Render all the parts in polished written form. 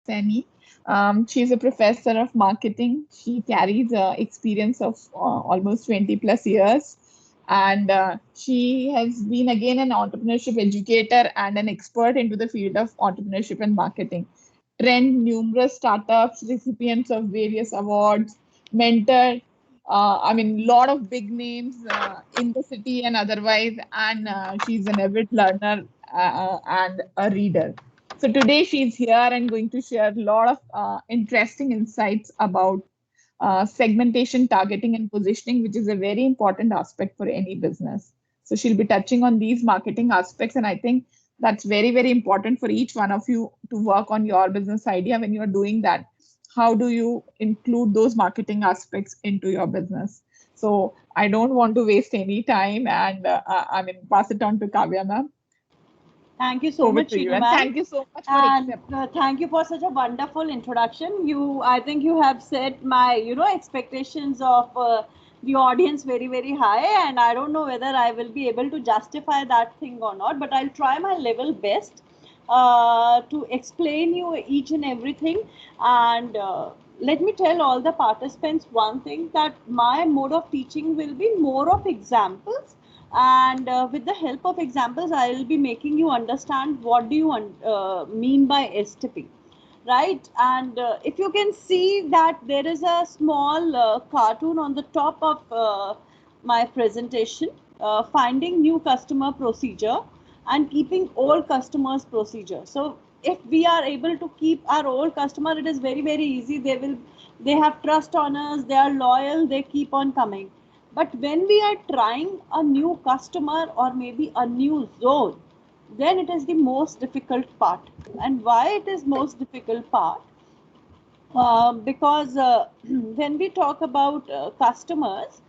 Sani. She's a professor of marketing. She carries experience of almost 20 plus years. And she has been again an entrepreneurship educator and an expert into the field of entrepreneurship and marketing. Trained numerous startups, recipients of various awards, mentored, lot of big names in the city and otherwise. And she's an avid learner and a reader. So today she's here and going to share a lot of interesting insights about segmentation, targeting, and positioning, which is a very important aspect for any business. So she'll be touching on these marketing aspects, and I think that's very, very important for each one of you to work on your business idea when you're doing that. How do you include those marketing aspects into your business? So I don't want to waste any time, and pass it on to Kavya ma'am. Thank you so Over much, to you, Sheenu and ma'am. thank you so much for And accepting. thank you for such a wonderful introduction. I think you have set my, expectations of the audience very, very high. And I don't know whether I will be able to justify that thing or not, but I'll try my level best to explain you each and everything. And let me tell all the participants one thing, that my mode of teaching will be more of examples, and with the help of examples I will be making you understand what do you mean by STP, right? And if you can see that there is a small cartoon on the top of my presentation, finding new customer procedure and keeping old customers procedure. So if we are able to keep our old customer, it is very, very easy. They have trust on us, they are loyal, they keep on coming. But when we are trying a new customer or maybe a new zone, then it is the most difficult part. And why it is most difficult part? Because when we talk about customers,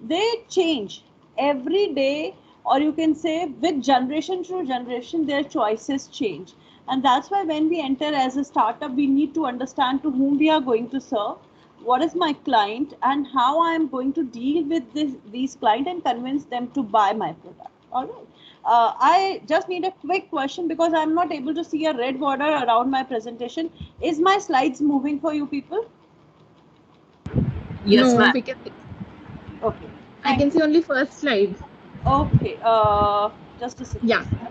they change every day, or you can say with generation through generation, their choices change. And that's why when we enter as a startup, we need to understand to whom we are going to serve, what is my client, and how I am going to deal with these clients and convince them to buy my product. All right. I just need a quick question because I'm not able to see a red border around my presentation. Is my slides moving for you people? Yes, No, ma'am. we can. Okay, I thank can you. see only first slide. Okay, just a Yeah, second.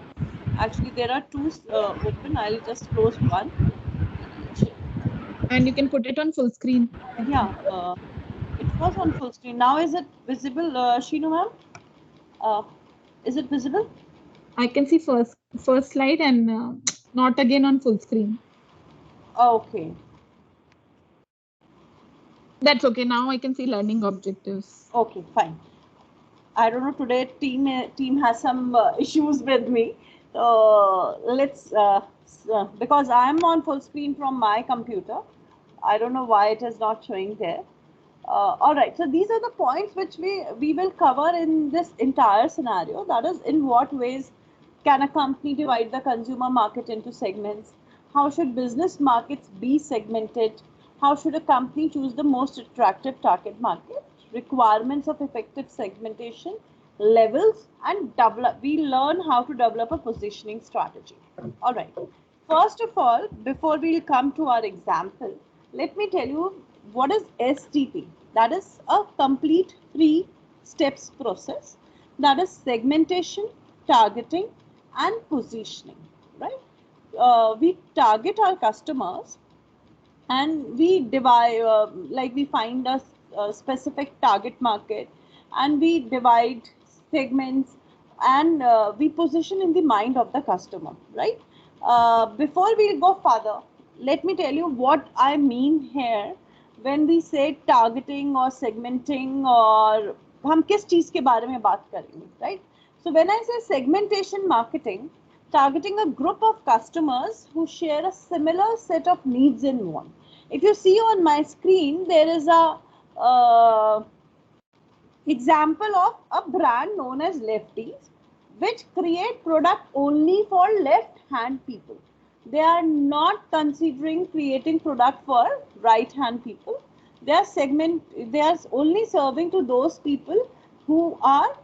Actually, there are two open. I'll just close one. Check. and you can put it on full screen. Yeah, it was on full screen. Now is it visible, Sheenu ma'am? Uh, is it visible? I can see first slide and not again on full screen. Okay, That's okay. Now I can see learning objectives. okay, fine. I don't know, today team has some issues with me. Let's because I'm on full screen from my computer. I don't know why it is not showing there. All right, so these are the points which we will cover in this entire scenario. That is, in what ways can a company divide the consumer market into segments? How should business markets be segmented? How should a company choose the most attractive target market? Requirements of effective segmentation, levels, and develop. We learn how to develop a positioning strategy. All right. First of all, before we come to our example, let me tell you what is STP. That is a complete three steps process. That is segmentation, targeting, and positioning. Right? We target our customers and we divide, like we find a specific target market, and we divide segments, and we position in the mind of the customer, right? Before we go further, let me tell you what I mean here when we say targeting or segmenting, or हम किस चीज के बारे में बात करेंगे, right? So when I say segmentation marketing, targeting a group of customers who share a similar set of needs and wants. If you see on my screen, there is a uh, example of a brand known as Lefties, which create product only for left hand people. They are not considering creating product for right hand people. They are only serving to those people who are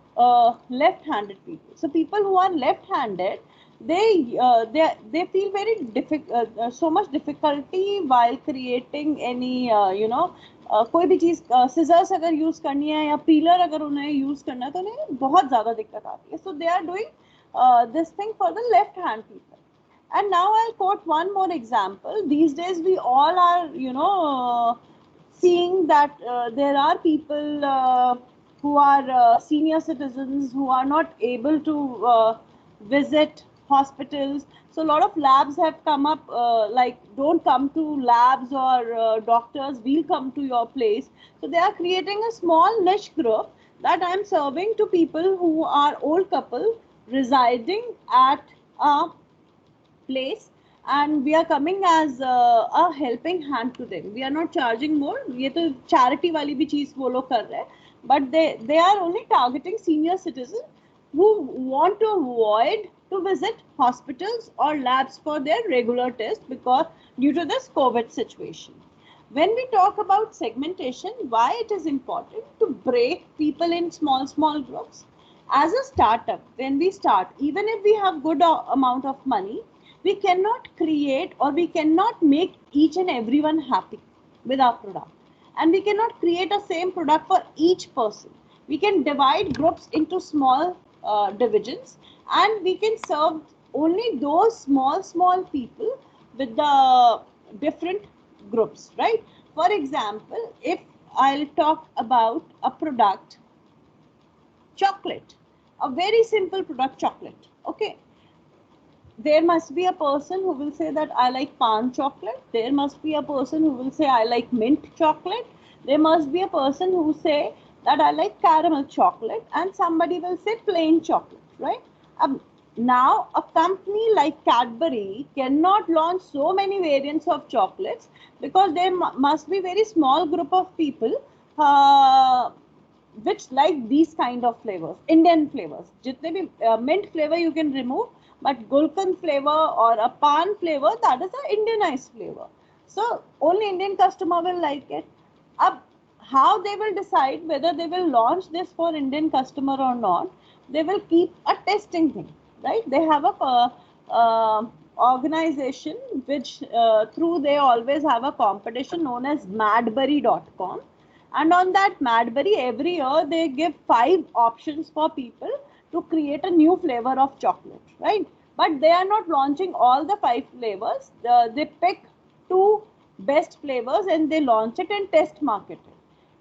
left handed people. So people who are left handed, they feel very so much difficulty while creating any कोई भी चीज scissors अगर use करनी है या pillar अगर उन्हें use करना है तो उन्हें बहुत ज्यादा दिक्कत आती है. So they are doing this thing for the left hand people. And now I'll quote one more example. These days we all are seeing that there are people who are senior citizens who are not able to visit hospitals. So a lot of labs have come up, like don't come to labs or doctors, we'll come to your place. So they are creating a small niche group that I'm serving to people who are old couple residing at a place, and we are coming as a helping hand to them. We are not charging more. ये तो charity वाली भी चीज वो लोग कर रहे हैं, but they are only targeting senior citizens who want to avoid to visit hospitals or labs for their regular test because due to this COVID situation. When we talk about segmentation, why it is important to break people in small groups. As a startup, when we start, even if we have good amount of money, we cannot create or we cannot make each and everyone happy with our product, and we cannot create a same product for each person. We can divide groups into small divisions, and we can serve only those small people with the different groups, right? For example, if I'll talk about a product, chocolate, a very simple product, chocolate, okay, there must be a person who will say that I like pan chocolate. There must be a person who will say I like mint chocolate. There must be a person who say that I like caramel chocolate, and somebody will say plain chocolate, right? Now a company like Cadbury cannot launch so many variants of chocolates because there must be very small group of people which like these kind of flavors, Indian flavors. Jitne bhi mint flavor you can remove, but Gulkand flavor or a pan flavor, that is an Indianized flavor. So only Indian customer will like it. How they will decide whether they will launch this for Indian customer or not? They will keep a testing thing, right? They have a organization which through they always have a competition known as Madbury.com. And on that Madbury, every year they give 5 options for people to create a new flavor of chocolate, right? But they are not launching all the 5 flavors. They pick 2 best flavors and they launch it and test market it.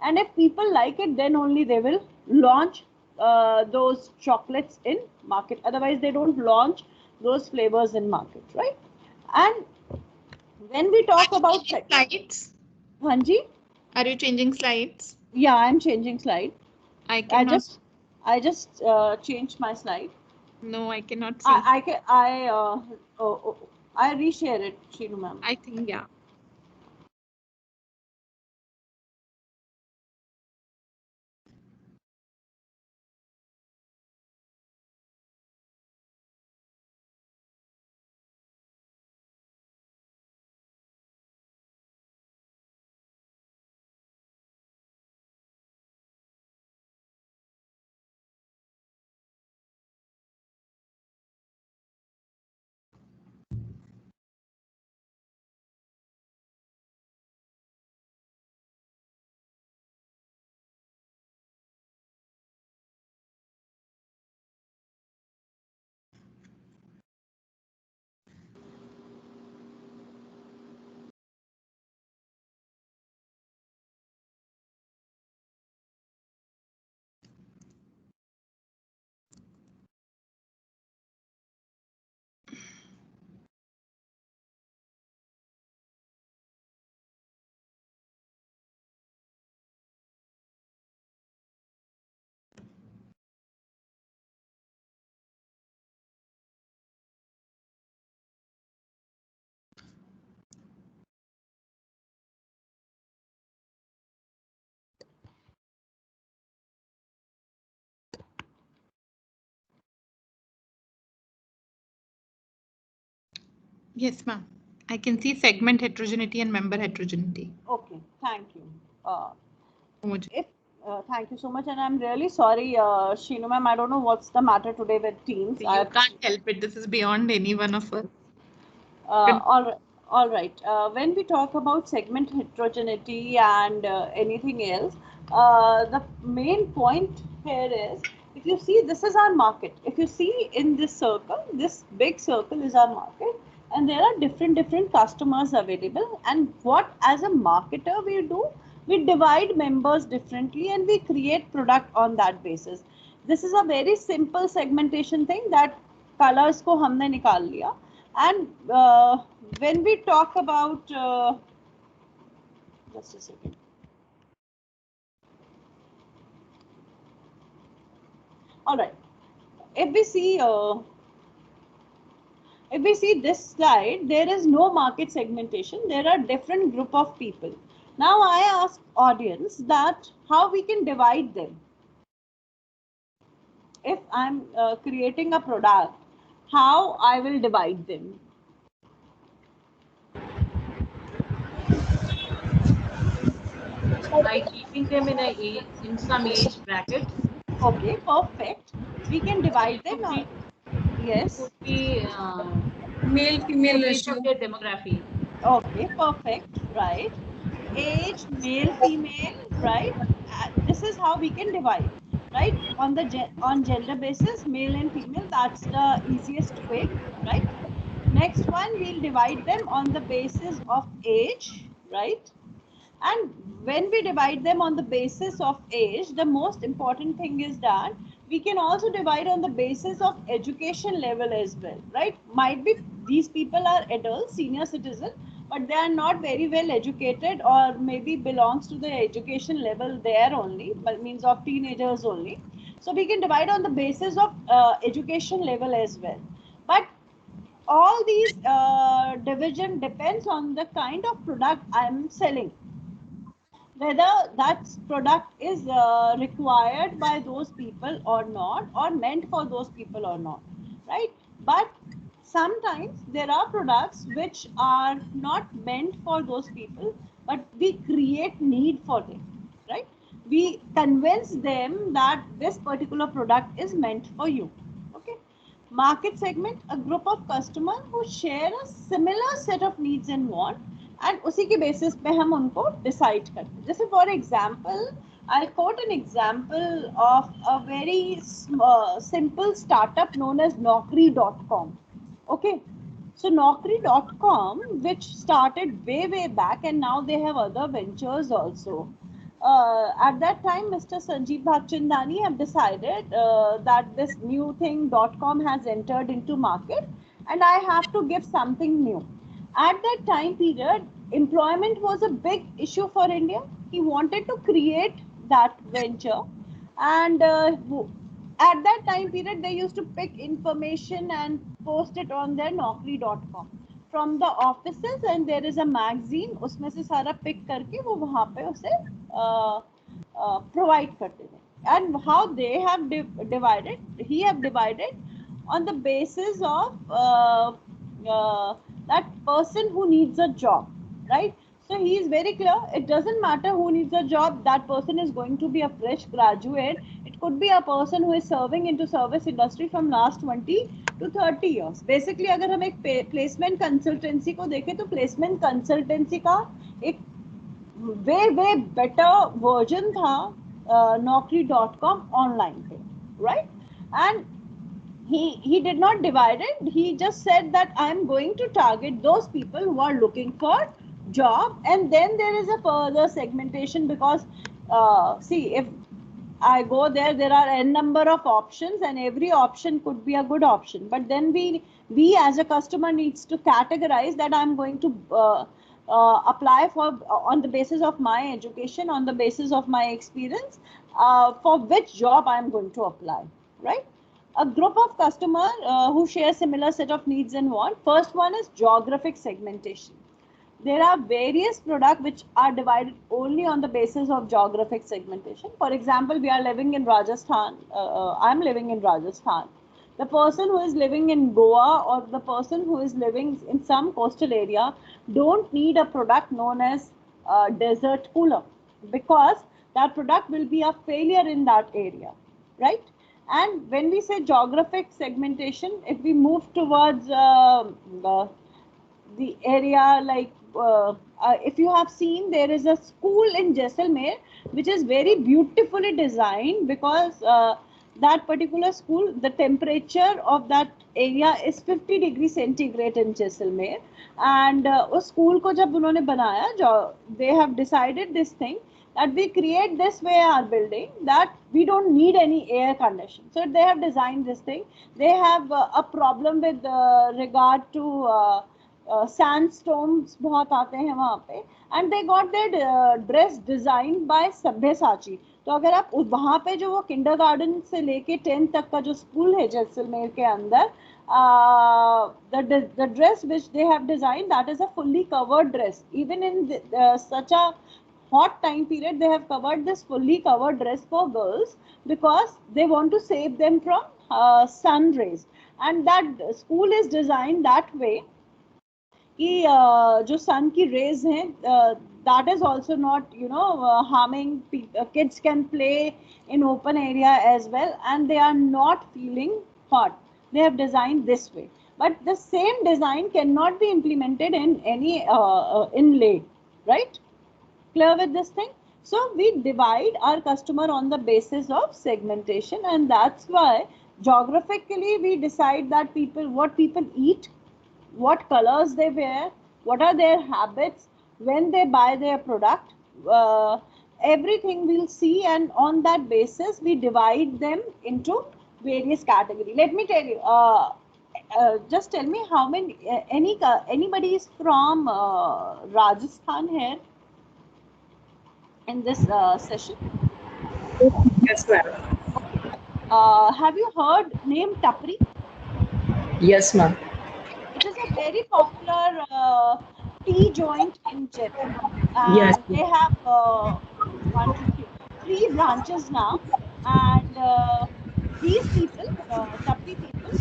And if people like it, then only they will launch those chocolates in market. Otherwise, they don't launch those flavors in market, right? And when we talk about slides, Hanji, are you changing slides? Yeah, I'm changing slide. I cannot. I just changed my slide. No, I cannot see. I reshare it, Sheenu ma'am. I think, yeah. Yes, ma'am. I can see segment heterogeneity and member heterogeneity. Okay, thank you. Thank you so much, and I'm really sorry, Sheenu ma'am. I don't know what's the matter today with Teams. You can't help it. This is beyond any one of us. All right. When we talk about segment heterogeneity and anything else, the main point here is, if you see, this is our market. If you see in this circle, this big circle is our market, and there are different customers available. And what, as a marketer, we do, we divide members differently, and we create product on that basis. This is a very simple segmentation thing, that colors को हमने निकाल लिया. And when we talk about, just a second. All right. If we see this slide, there is no market segmentation. There are different group of people. Now I ask audience that how we can divide them. If I'm creating a product, how I will divide them? By keeping them in some age bracket. Okay, perfect. We can divide them. Yes. Could be male female based ratio. on their demography. Okay, perfect. Right. Age, male, female. Right. This is how we can divide. Right. On the gender basis, male and female. That's the easiest way. Right. Next one, we'll divide them on the basis of age. Right. And when we divide them on the basis of age, the most important thing is that we can also divide on the basis of education level as well, right? Might be these people are adults, senior citizen, but they are not very well educated, or maybe belongs to the education level there only, but means of teenagers only. So we can divide on the basis of education level as well. But all these division depends on the kind of product I'm selling, whether that product is required by those people or not, or meant for those people or not, right? But sometimes there are products which are not meant for those people, but we create need for them, right? We convince them that this particular product is meant for you. Okay. Market segment, a group of customers who share a similar set of needs and want, and उसी के basis पे हम उनको decide करते हैं. जैसे for example, I quote an example of a very simple startup known as Naukri.com. Okay, so Naukri.com, which started way back, and now they have other ventures also. At that time, Mr. Sanjeev Bhagchandani have decided that this new thing .com has entered into market, and I have to give something new. At that time period, employment was a big issue for India. He wanted to create that venture, and at that time period, they used to pick information and post it on their Naukri.com from the offices, and there is a magazine. उसमें से सारा pick करके वो वहाँ पे उसे provide करते थे. And how they have divided, he have divided on the basis of that person who needs a job, right? So he is very clear, it doesn't matter who needs a job. That person is going to be a fresh graduate. It could be a person who is serving into service industry from last 20 to 30 years. Basically, अगर हम एक placement consultancy को देखें, तो placement consultancy का एक way better version था Naukri.com online पे, right? And he did not divide it. He just said that I'm going to target those people who are looking for job, and then there is a further segmentation, because see, if I go there, there are n number of options, and every option could be a good option. But then we as a customer needs to categorize that I'm going to apply for on the basis of my education, on the basis of my experience, for which job I'm going to apply, right? A group of customers who share similar set of needs and want. First one is geographic segmentation. There are various products which are divided only on the basis of geographic segmentation. For example, we are living in Rajasthan. I'm living in Rajasthan. The person who is living in Goa, or the person who is living in some coastal area, don't need a product known as desert cooler, because that product will be a failure in that area, right? And when we say geographic segmentation, if we move towards the area like if you have seen, there is a school in Jaisalmer which is very beautifully designed, because that particular school, the temperature of that area is 50 degree centigrade in Jaisalmer. And उस school को जब उन्होंने बनाया, they have decided this thing, that we create this way our building that we don't need any air condition. So they have designed this thing. They have a problem with regard to sandstones बहुत आते हैं वहाँ पे, and they got their dress designed by Sabyasachi. तो अगर आप वहाँ पे जो वो kindergarten से लेके 10th तक का जो स्कूल है जैसलमेर के अंदर, the dress which they have designed, that is a fully covered dress. Even in such a hot time period, they have covered this fully covered dress for girls, because they want to save them from sun rays. And that school is designed that way कि जो sun की rays हैं, that is also not, you know, harming. Kids can play in open area as well, and they are not feeling hot. They have designed this way, but the same design cannot be implemented in any inlay, right? Clear with this thing? So we divide our customer on the basis of segmentation, and that's why geographically we decide that what people eat, what colors they wear, what are their habits, when they buy their product, everything we'll see, and on that basis we divide them into various categories. Let me tell you, just tell me how many, anybody is from Rajasthan here in this session? Yes, ma'am. Have you heard name Tapri? Yes, ma'am. It is a very popular tea joint in Jaipur. Yes. They have 1, 2, 3 branches now, and these people, Tapri people,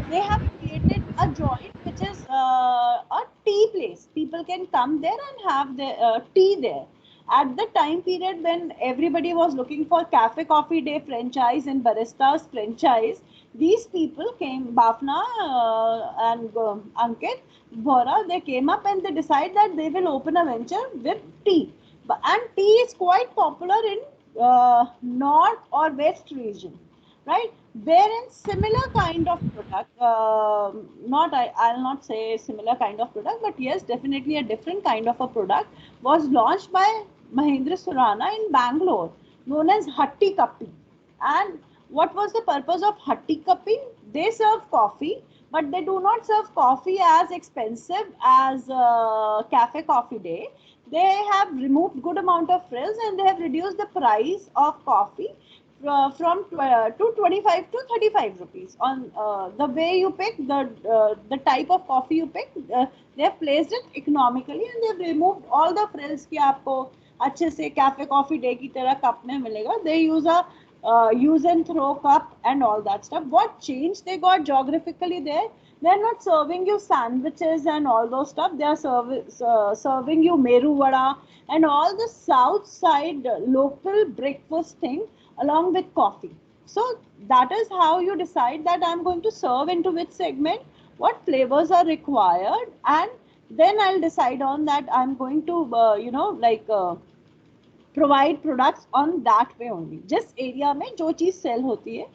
they have created a joint which is a tea place. People can come there and have the tea there. At the time period when everybody was looking for Cafe Coffee Day franchise and Baristas franchise, these people came, Bafna and Ankit Bhora, they came up and they decided that they will open a venture with tea. And tea is quite popular in north or west region, right? Wherein similar kind of product, I'll not say similar kind of product, but yes, definitely a different kind of a product was launched by Mahendra Surana in Bangalore, known as Hatti Kappi. And what was the purpose of Hatti Kappi? They serve coffee, but they do not serve coffee as expensive as Cafe Coffee Day. They have removed good amount of frills, and they have reduced the price of coffee from 25 to 35 rupees on the way you pick the type of coffee you pick. They have placed it economically, and they have removed all the frills कि आपको अच्छे से cafe coffee day की तरह cup में मिलेगा. They use a use and throw cup and all that stuff. What change they got geographically there? They're not serving you sandwiches and all those stuff. They are serving you meru vada and all the south side local breakfast thing along with coffee. So that is how you decide that I'm going to serve into which segment, what flavors are required, and then I'll decide on that I'm going to provide products on that way only. जिस area में जो चीज sell होती है,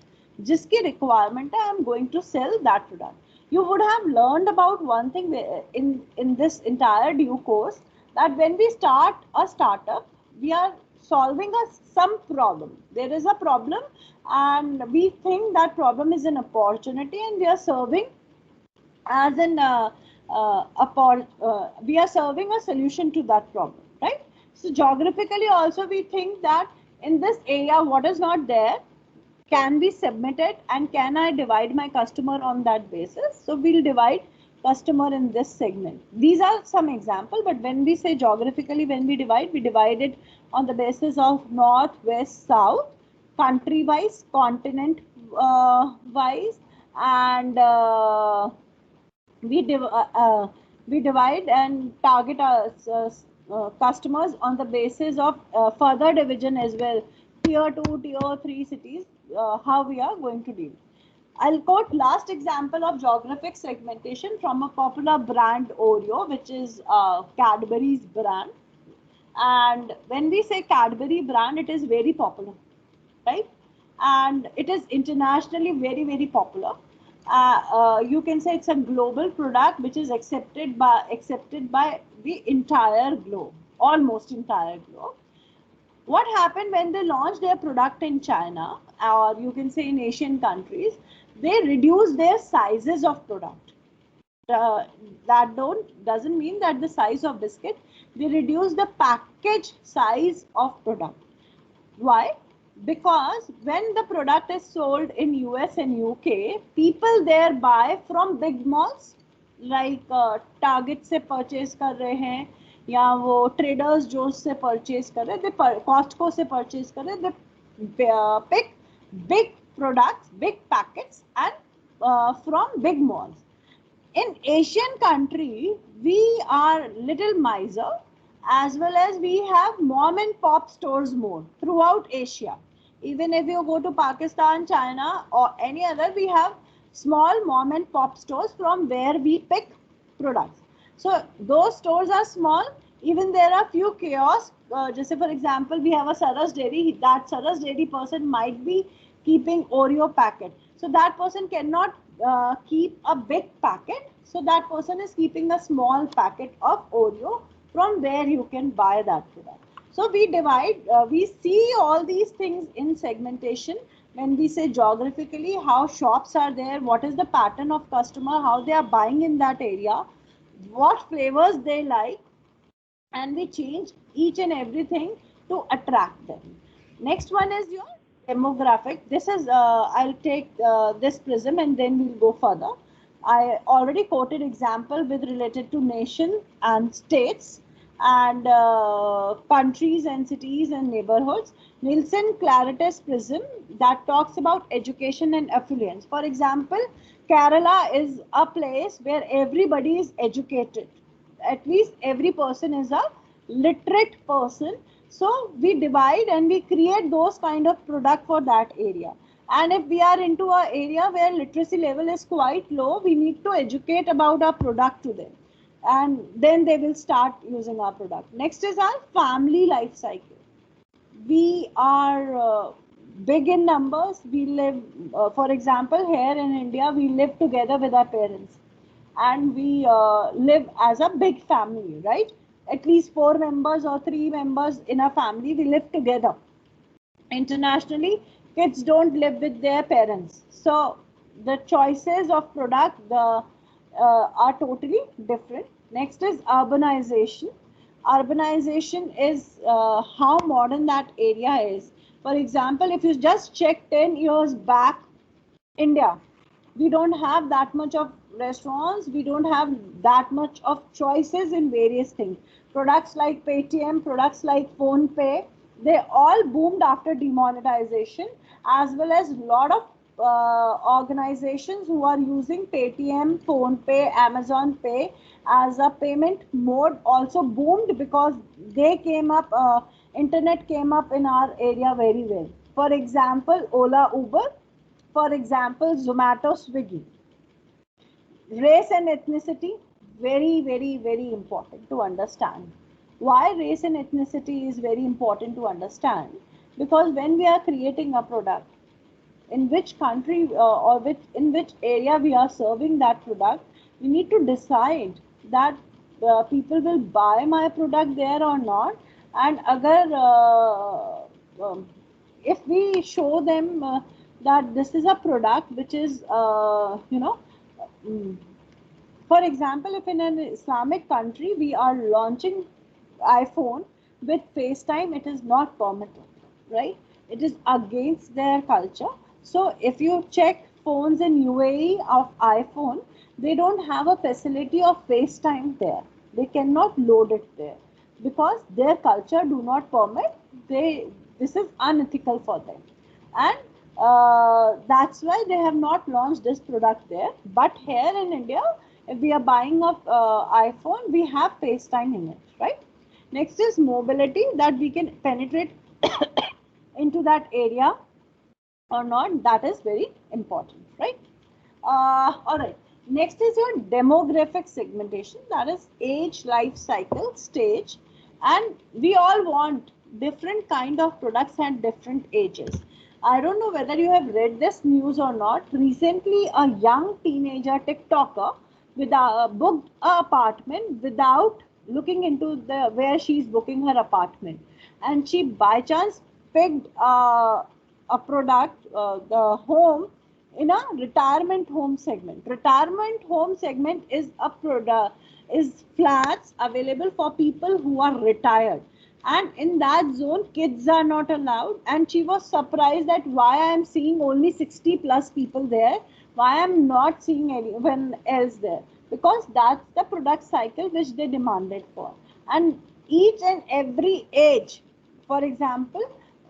जिसकी requirement है, I'm going to sell that product. You would have learned about one thing in this entire due course, that when we start a startup, we are solving some problem. There is a problem, and we think that problem is an opportunity, and we are serving as an we are serving a solution to that problem, right? So geographically also we think that in this area what is not there can be submitted, and can I divide my customer on that basis? So we'll divide customer in this segment. These are some example, but when we say geographically, when we divide it on the basis of north, west, south, country wise, continent wise, and we divide and target customers on the basis of further division as well, tier 2, tier 3 cities, how we are going to deal. I'll quote last example of geographic segmentation from a popular brand Oreo, which is Cadbury's brand. And when we say Cadbury brand, it is very popular, right? And it is internationally very, very popular. You can say it's a global product which is accepted by the entire globe, almost entire globe. What happened when they launched their product in China, or you can say in Asian countries, they reduced their sizes of product. That doesn't mean that the size of biscuit, they reduce the package size of product. Why? Because when the product is sold in US and UK, people there buy from big malls like Target से purchase कर रहे हैं, या वो Traders Joe's से purchase कर रहे हैं, Costco से purchase कर रहे हैं, they pick big products, big packets, and from big malls. In Asian country, we are little miser, as well as we have mom and pop stores more throughout Asia. Even if you go to Pakistan, China, or any other, we have small mom and pop stores from where we pick products. So those stores are small. Even there are few kiosks. Just for example, we have a Saras Dairy. That Saras Dairy person might be keeping Oreo packet. So that person cannot keep a big packet. So that person is keeping a small packet of Oreo from where you can buy that product. So we divide, we see all these things in segmentation when we say geographically how shops are there, what is the pattern of customer, how they are buying in that area, what flavors they like, and we change each and everything to attract them. Next one is your demographic. This is, I'll take this prism and then we'll go further. I already quoted example with related to nation and states and countries and cities and neighborhoods. Nielsen Claritas prism that talks about education and affluence. For example, Kerala is a place where everybody is educated. At least every person is a literate person. So we divide and we create those kind of product for that area. And if we are into an area where literacy level is quite low, we need to educate about our product to them. And then they will start using our product. Next is our family life cycle. We are big in numbers. We live, for example, here in India, we live together with our parents. And we live as a big family, right? At least 4 members or 3 members in a family, we live together. Internationally, kids don't live with their parents. So the choices of product are totally different. Next is urbanization. Urbanization is how modern that area is. For example, if you just check 10 years back, India, we don't have that much of restaurants, we don't have that much of choices in various things. Products like Paytm, products like PhonePe, they all boomed after demonetization, as well as a lot of organizations who are using Paytm, PhonePe, Amazon Pay as a payment mode also boomed because they came up, internet came up in our area very well. For example, Ola, Uber. For example, Zomato, Swiggy. Race and ethnicity, very, very, very important to understand. Why race and ethnicity is very important to understand? Because when we are creating a product, in which country in which area we are serving that product, we need to decide that people will buy my product there or not. And if we show them that this is a product which is, for example, if in an Islamic country we are launching iPhone with FaceTime, it is not permitted, right? It is against their culture. So if you check phones in UAE of iPhone, they don't have a facility of FaceTime there. They cannot load it there because their culture do not permit. This is unethical for them. And that's why they have not launched this product there. But here in India, if we are buying an iPhone, we have FaceTime in it, right? Next is mobility, that we can penetrate into that area or not. That is very important, right? All right. Next is your demographic segmentation, that is age, life cycle, stage, and we all want different kind of products at different ages. I don't know whether you have read this news or not. Recently, a young teenager TikToker booked an apartment without looking into the where she's booking her apartment, and she by chance picked a product, the home in a retirement home segment. Retirement home segment is a product, is flats available for people who are retired, and in that zone kids are not allowed. And she was surprised that why I am seeing only 60 plus people there, why I am not seeing anyone else there, because that's the product cycle which they demanded for. And each and every age, for example,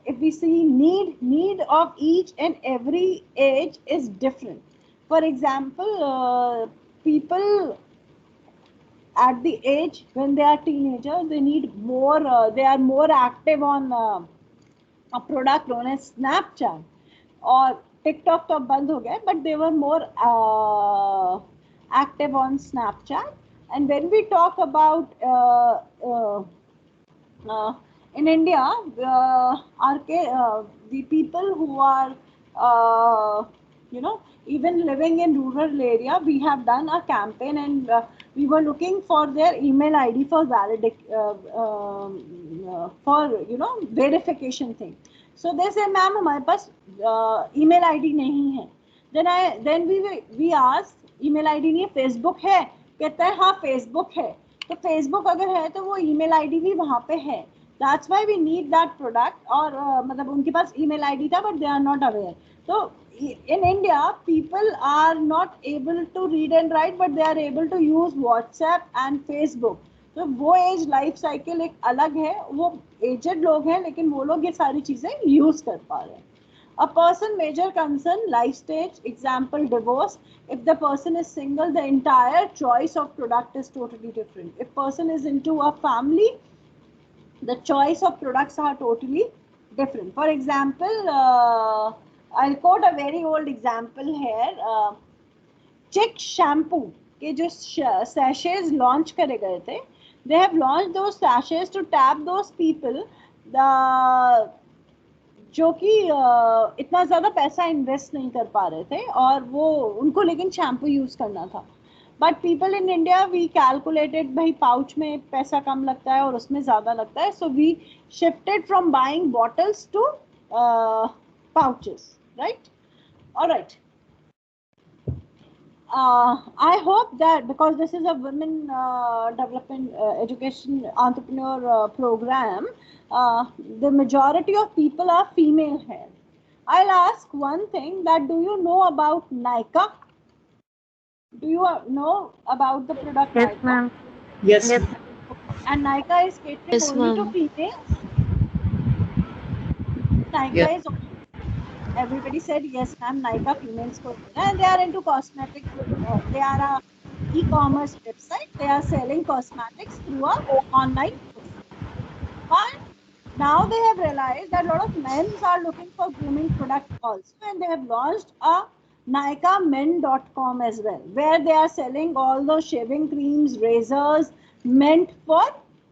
if we see need of each and every age is different. For example, people at the age when they are teenagers, they need more, they are more active on a product known as Snapchat or TikTok तो बंद हो गया, but they were more active on Snapchat. And when we talk about in India, the people who are, even living in rural area, we have done a campaign, and we were looking for their email ID for verification thing. So they say, "Ma'am, हमारे पास email ID नहीं है." Then we asked, email ID नहीं है, Facebook है? कहता है हाँ Facebook है. तो Facebook अगर है तो वो email ID भी वहाँ पे है. That's why we need that product. और मतलब उनके पास email ID था, but they are not aware. So in India, people are not able to read and write, but they are able to use WhatsApp and Facebook. तो वो as life cycle एक अलग है, वो एजेड लोग हैं लेकिन वो लोग ये सारी चीजें यूज कर पा रहे हैं. A person major concern, life stage, example divorce. If the person is single, the entire choice of product is totally different. If person is into a family, the choice of products are totally different. For example, I'll quote a very old example here. Chick shampoo के जो sachets launch करे गए थे, they have launched those sachets to tap those people जो कि इतना ज़्यादा पैसा इन्वेस्ट नहीं कर पा रहे थे और वो उनको लेकिन शैम्पू यूज़ करना था. But people in India, we calculated भाई पाउच में पैसा कम लगता है और उसमें ज़्यादा लगता है, so we shifted from buying bottles to pouches, right? All right. I hope that because this is a women development education entrepreneur program, the majority of people are female here. I'll ask one thing, that do you know about Nykaa? Do you know about the product Yes, Nykaa? ma'am. Yes. Yes. And Nykaa is catering Yes, only to ma'am. females. Nykaa Yeah. is, everybody said yes, ma'am. Nykaa females को, and they are into cosmetics. They are a e-commerce website. They are selling cosmetics through a online. But now they have realized that a lot of men are looking for grooming products also, and they have launched a NykaaMen.com as well, where they are selling all those shaving creams, razors meant for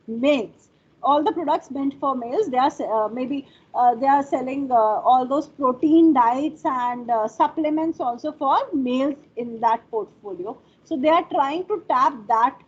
males. All the products meant for males. They are they are selling all those protein diets and supplements also for males in that portfolio. So they are trying to tap that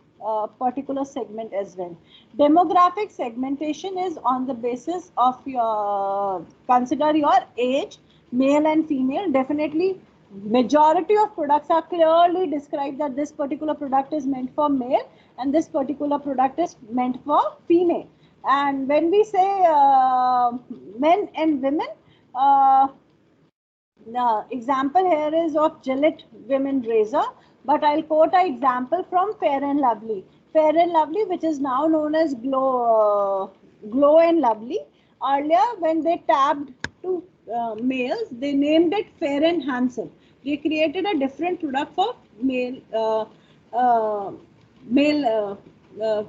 particular segment as well. Demographic segmentation is on the basis of your, consider your age, male and female. Definitely majority of products are clearly described that this particular product is meant for male and this particular product is meant for female. And when we say men and women, the example here is of Gillette women razor, but I'll quote an example from Fair and Lovely. Fair and Lovely, which is now known as Glow and Lovely. Earlier, when they tapped to males, they named it Fair and Handsome. They created a different product for male,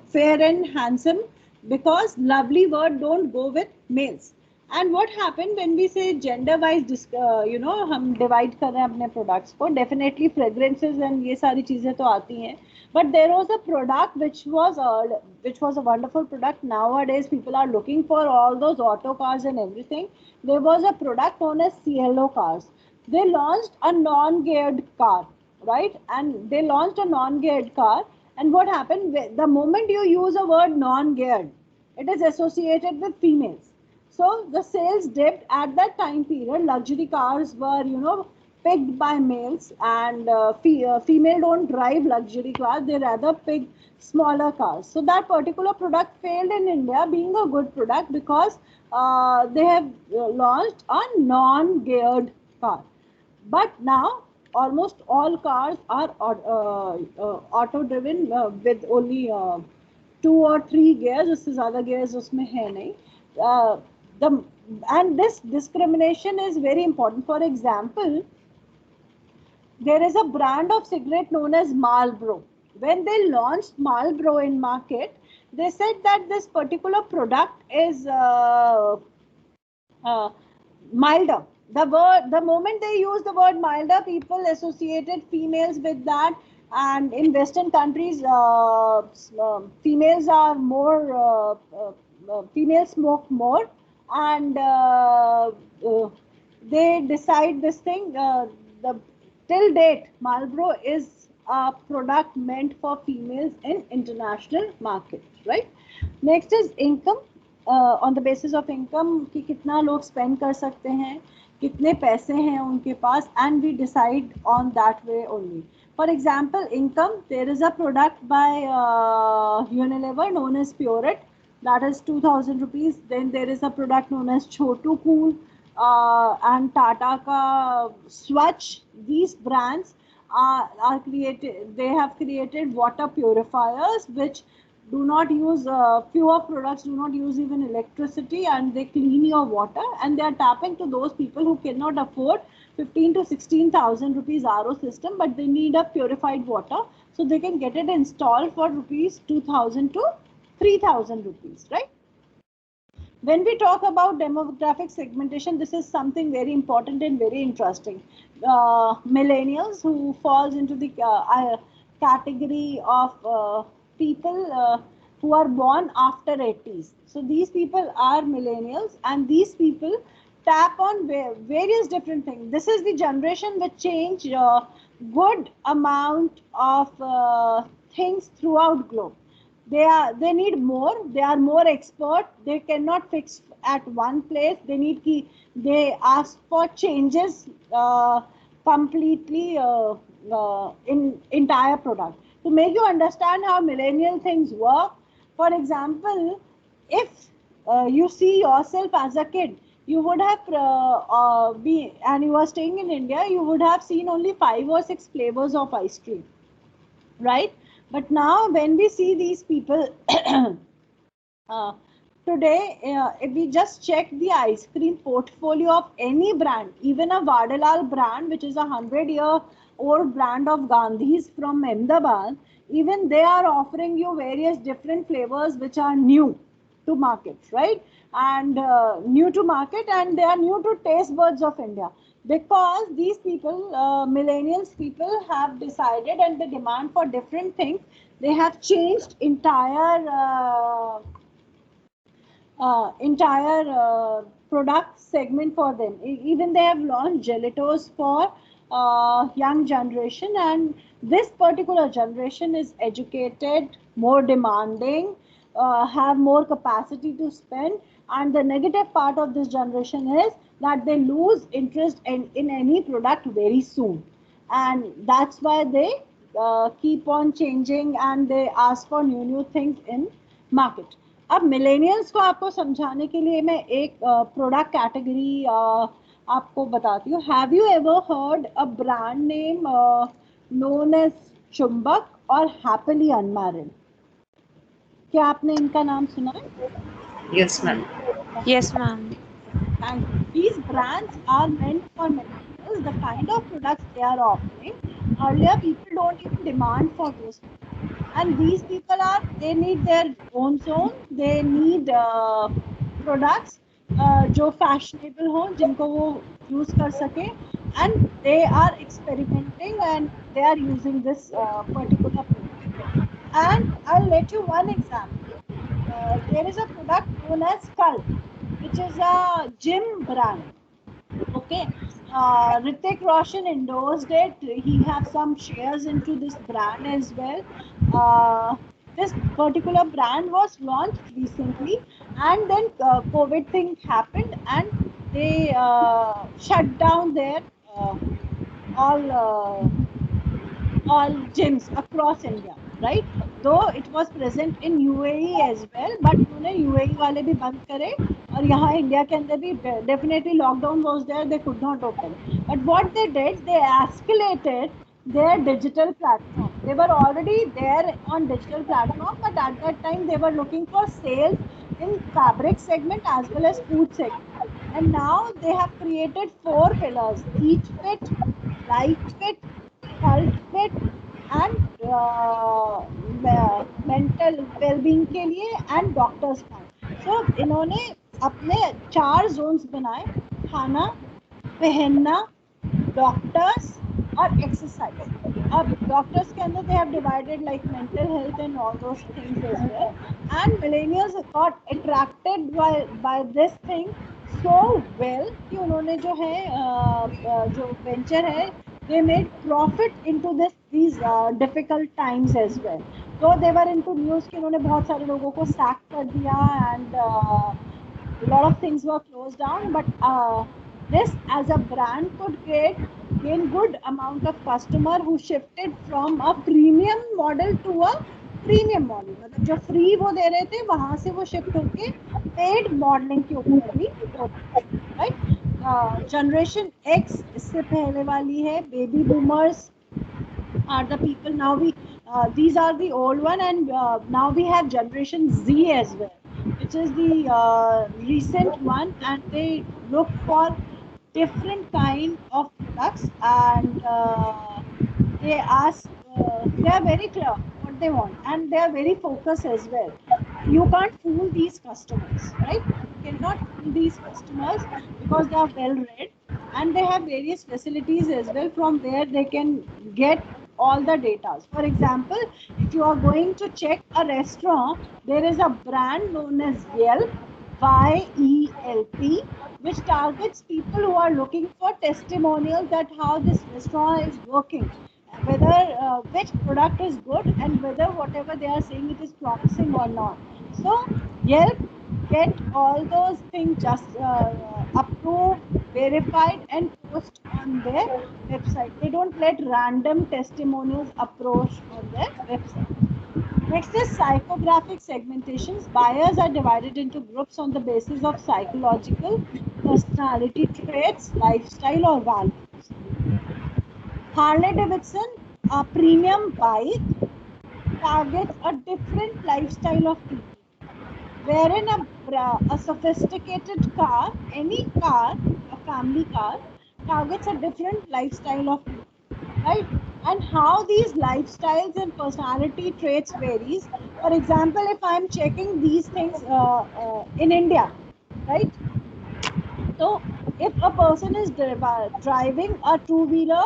Fair and Handsome because lovely word don't go with males. And what happened when we say gender wise हम divide कर रहे हैं अपने products को, definitely fragrances and ये सारी चीजें तो आती हैं, but there was a product which was a wonderful product. Nowadays people are looking for all those auto cars and everything. There was a product known as Cielo cars. They launched a non-geared car, right? And they launched a non-geared car, and what happened, the moment you use a word non-geared, it is associated with females. So the sales dipped at that time period. Luxury cars were, picked by males, and female don't drive luxury cars, they rather pick smaller cars. So that particular product failed in India, being a good product, because they have launched a non-geared car. But now almost all cars are auto driven with only 2 or 3 gears. उससे ज़्यादा gears उसमें है नहीं. And this discrimination is very important. For example, there is a brand of cigarette known as Marlboro. When they launched Marlboro in market, they said that this particular product is milder. The moment they use the word milder, people associated females with that. And in Western countries, females are more, females smoke more, and they decide this thing. Till date, Marlboro is a product meant for females in international market, right? Next is income. On the basis of income, कि कितना लोग spend कर सकते हैं, कितने पैसे हैं उनके पास, and we decide on that way only. For example, income, there is a product by Unilever known as Pureit, that is 2,000 rupees. Then there is a product known as Chotu Cool and Tata ka Swatch. These brands are created, they have created water purifiers which do not use, fewer products do not use even electricity, and they clean your water, and they are tapping to those people who cannot afford 15 to 16,000 rupees RO system, but they need a purified water, so they can get it installed for rupees 2,000 to 3,000 rupees, right? When we talk about demographic segmentation, this is something very important and very interesting. Millennials, who falls into the category of people who are born after 80s. So these people are millennials, and these people tap on various different things. This is the generation which change good amount of things throughout globe. They need more, they are more expert, they cannot fix at one place, they ask for changes completely in entire product. To make you understand how millennial things work, for example, if you see yourself as a kid, you would have and you are staying in India, you would have seen only 5 or 6 flavors of ice cream, right? But now when we see these people today, if we just check the ice cream portfolio of any brand, even a Vadalal brand, which is a 100-year-old brand of Gandhi's from Ahmedabad, even they are offering you various different flavors which are new to market, right? And new to market, and they are new to taste buds of India, because these people, millennials people, have decided, and the demand for different things, they have changed entire product segment for them. Even they have launched gelatos for young generation, and this particular generation is educated, more demanding, have more capacity to spend, and the negative part of this generation is that they lose interest in any product very soon, and that's why they keep on changing, and they ask for new things in market. अब millennials को आपको समझाने के लिए मैं एक product category आपको बताती हूँ. Have you ever heard a brand name known as Chumbak और हैप्पीली अनमैरिड? क्या आपने इनका नाम सुना है? Yes, ma'am. Yes, ma'am. And these brands are meant for millennials. The kind of products they are offering, earlier people don't even demand for those. And these people are, they need their own zone, they need products जो fashionable हो, जिनको वो use कर सके, and they are experimenting and they are using this particular product. And I'll let you one example. There is a product known as Skull, which is a gym brand. Okay, Hrithik Roshan endorsed it. He have some shares into this brand as well. This particular brand was launched recently, and then COVID thing happened, and they shut down their all all gyms across India, right? Though it was present in UAE as well, but उन्होंने UAE वाले भी बंद करे, और यहाँ India के अंदर भी definitely lockdown was there, they could not open. But what they did, they escalated their digital platform. They were already there on digital platform, but at that time they were looking for sales in fabric segment as well as food segment. And now they have created 4 pillars: Eat Fit, Life Fit, Cult Fit, and mental wellbeing के लिए, and doctors card. सो इन्होंने अपने 4 Jones बनाए: खाना, पहनना, doctors और exercise. अब doctors के अंदर they have divided like mental health and all those things as well, and millennials got attracted by this thing so well कि उन्होंने जो है जो वेंचर है, they made profit into these difficult times as well. So they were into news कि उन्होंने बहुत सारे लोगों को sack कर दिया, and a lot of things were closed down. But this as a brand could gain good amount of customer who shifted from a premium model to a premium model. मतलब जो फ्री वो दे रहे थे, वहां से वो शिफ्ट होके paid modelling के ऊपर भी होता है, राइट? जनरेशन एक्स इससे पहले वाली है. Baby boomers are the people now. These are the old one, and now we have generation Z as well, which is the recent one, and they look for different kind of products, and they ask they are very clear what they want, and they are very focused as well. You can't fool these customers, right? You cannot fool these customers because they are well read, and they have various facilities as well from where they can get all the data. For example, if you are going to check a restaurant, there is a brand known as Yelp, YELP, which targets people who are looking for testimonials that how this restaurant is working, whether which product is good, and whether whatever they are saying it is promising or not. So Yelp get all those things just approved, verified, and post on their website. They don't let random testimonials approach on their website. Next is psychographic segmentations. Buyers are divided into groups on the basis of psychological personality traits, lifestyle, or values. Harley Davidson, a premium bike, targets a different lifestyle of people, wherein a sophisticated car, any car, a family car, targets a different lifestyle of people, right? And how these lifestyles and personality traits varies. For example, if I'm checking these things in India, right? So if a person is driving a two-wheeler,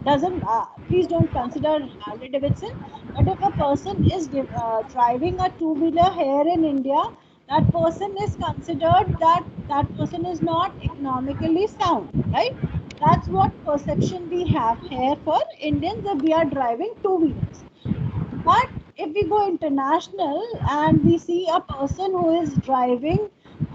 doesn't please don't consider Harley Davidson. But if a person is driving a two-wheeler here in India, that person is considered that person is not economically sound, right? That's what perception we have here for Indians, that we are driving two-wheelers. But if we go international and we see a person who is driving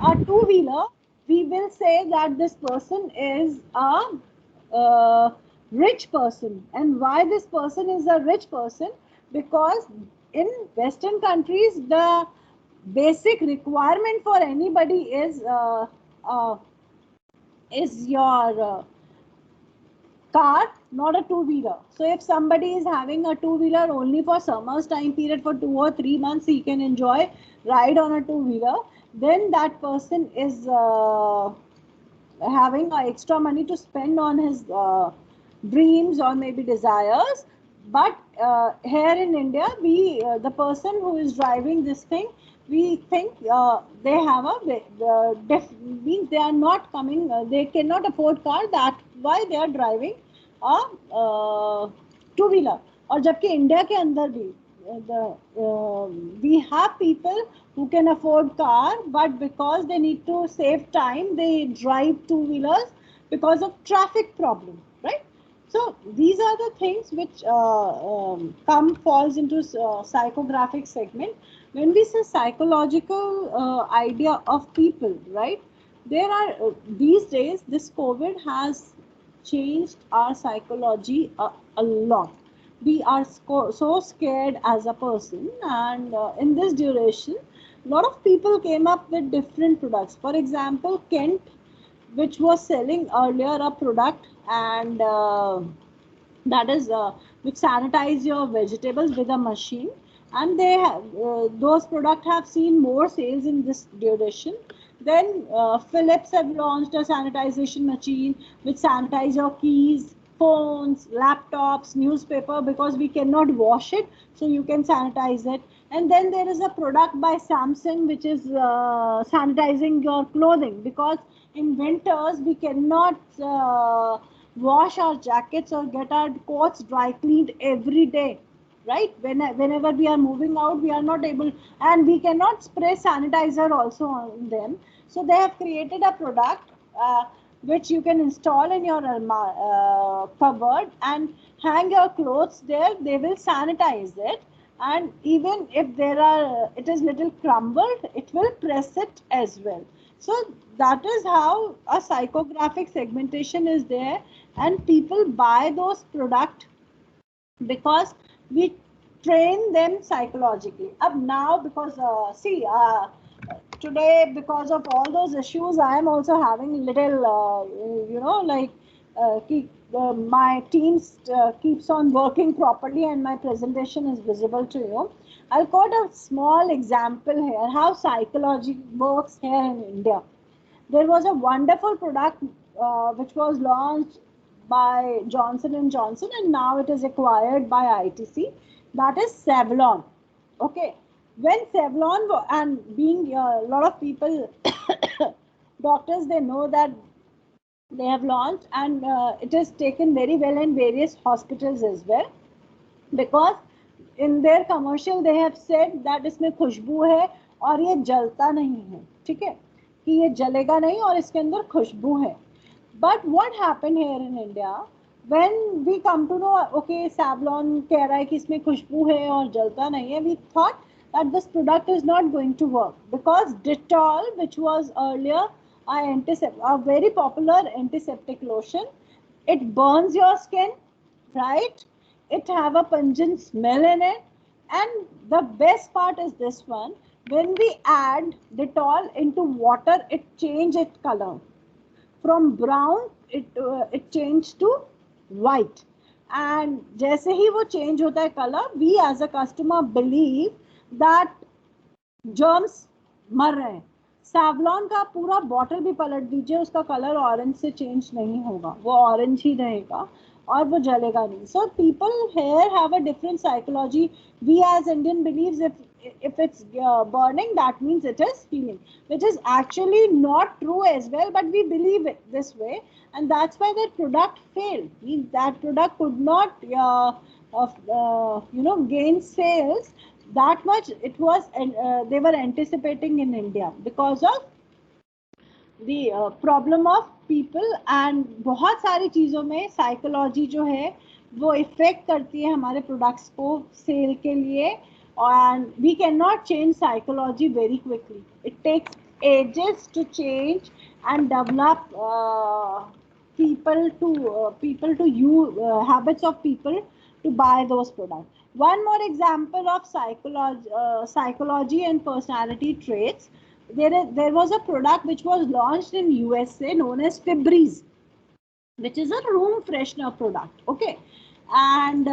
a two-wheeler, we will say that this person is a rich person. And why this person is a rich person? Because in Western countries, the basic requirement for anybody is your car, not a two-wheeler. So if somebody is having a two-wheeler only for summer's time period for 2 or 3 months, he can enjoy ride on a two-wheeler, then that person is having extra money to spend on his dreams or maybe desires. But here in India, the person who is driving this thing, we think they have means they are not coming, they cannot afford car. That why they are driving a two wheeler. और जबकि India के अंदर भी we have people who can afford car, but because they need to save time, they drive two wheelers because of traffic problem, right? So these are the things which falls into psychographic segment. When we say psychological idea of people, right? There are these days this COVID has changed our psychology a lot. We are so scared as a person, and in this duration, a lot of people came up with different products. For example, Kent, which was selling earlier a product, and that is which sanitize your vegetables with a machine, and they have those products have seen more sales in this duration. Then Philips have launched a sanitization machine which sanitize your keys, phones, laptops, newspaper, because we cannot wash it, so you can sanitize it. And then there is a product by Samsung which is sanitizing your clothing, because in winters we cannot wash our jackets or get our coats dry cleaned every day, right? Whenever we are moving out, we are not able, and we cannot spray sanitizer also on them. So they have created a product which you can install in your cupboard and hang your clothes there. They will sanitize it, and even if there are it is little crumbled, it will press it as well. So that is how a psychographic segmentation is there, and people buy those products because we train them psychologically. Up now, because today, because of all those issues, I am also having little my team keeps on working properly and my presentation is visible to you. I'll quote a small example here how psychology works here in India. There was a wonderful product which was launched by Johnson and Johnson, and now it is acquired by ITC. That is Savlon. Okay, when Savlon, and being a lot of people, doctors, they know that they have launched, and it is taken very well in various hospitals as well, because in their commercial they have said that इसमें खुशबू है और ये जलता नहीं है, ठीक है, कि ये जलेगा नहीं और इसके अंदर खुशबू है. But what happened here in India, when we come to know, okay, Savlon कह रहा है कि इसमें खुशबू है और जलता नहीं है, we thought that this product is not going to work, because Dettol, which was earlier a very popular antiseptic lotion, it burns your skin, right? It have a pungent smell in it, and the best part is this one: when we add Dettol into water, it changes its color. From brown, it changed to white, and जैसे ही वो change होता है color, we as a customer believe that germs मर रहे हैं. Savlon का पूरा bottle भी पलट दीजिए, उसका कलर ऑरेंज से चेंज नहीं होगा, वो ऑरेंज ही रहेगा और वो जलेगा नहीं. So people here have a different psychology. We as Indian believes if it's burning, that means it is healing, which is actually not true as well, but we believe it this way, and that's why that product failed. Means that product could not gain sales that much. It was they were anticipating in India because of the problem of people, and बहुत सारी चीज़ों में psychology जो है वो effect करती है हमारे products को sale के लिए, and we cannot change psychology very quickly. It takes ages to change and develop people to use habits of people to buy those products. One more example of psychology and personality traits. There was a product which was launched in USA known as Febreze, which is a room freshener product. Okay, and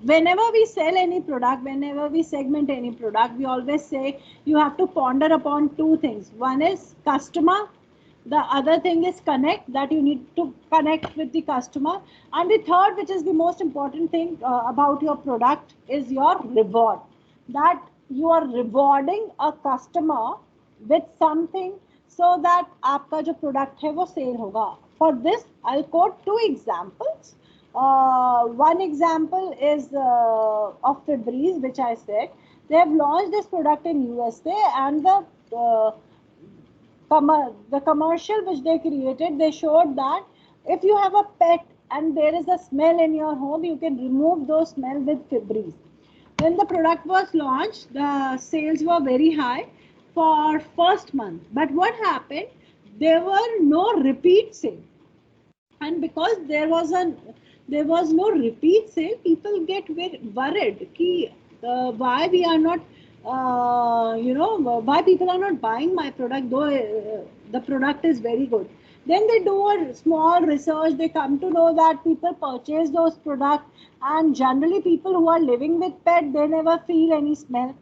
whenever we sell any product, whenever we segment any product, we always say you have to ponder upon two things. One is customer, The other thing is connect, that you need to connect with the customer. And the third, which is the most important thing about your product, is your reward. That you are rewarding a customer with something so that आपका जो product है वो sale होगा. For this, I'll quote two examples. One example is of Febreze, which I said. They have launched this product in USA, and the commercial which they created, they showed that if you have a pet and there is a smell in your home, you can remove those smell with Febreze. When the product was launched, the sales were very high for first month. But what happened? There were no repeat sale, and because there was no repeat sale, people get very worried. Why we are not why people are not buying my product, though the product is very good. Then they do a small research, they come to know that people purchase those products, and generally people who are living with pet, they never feel any smell.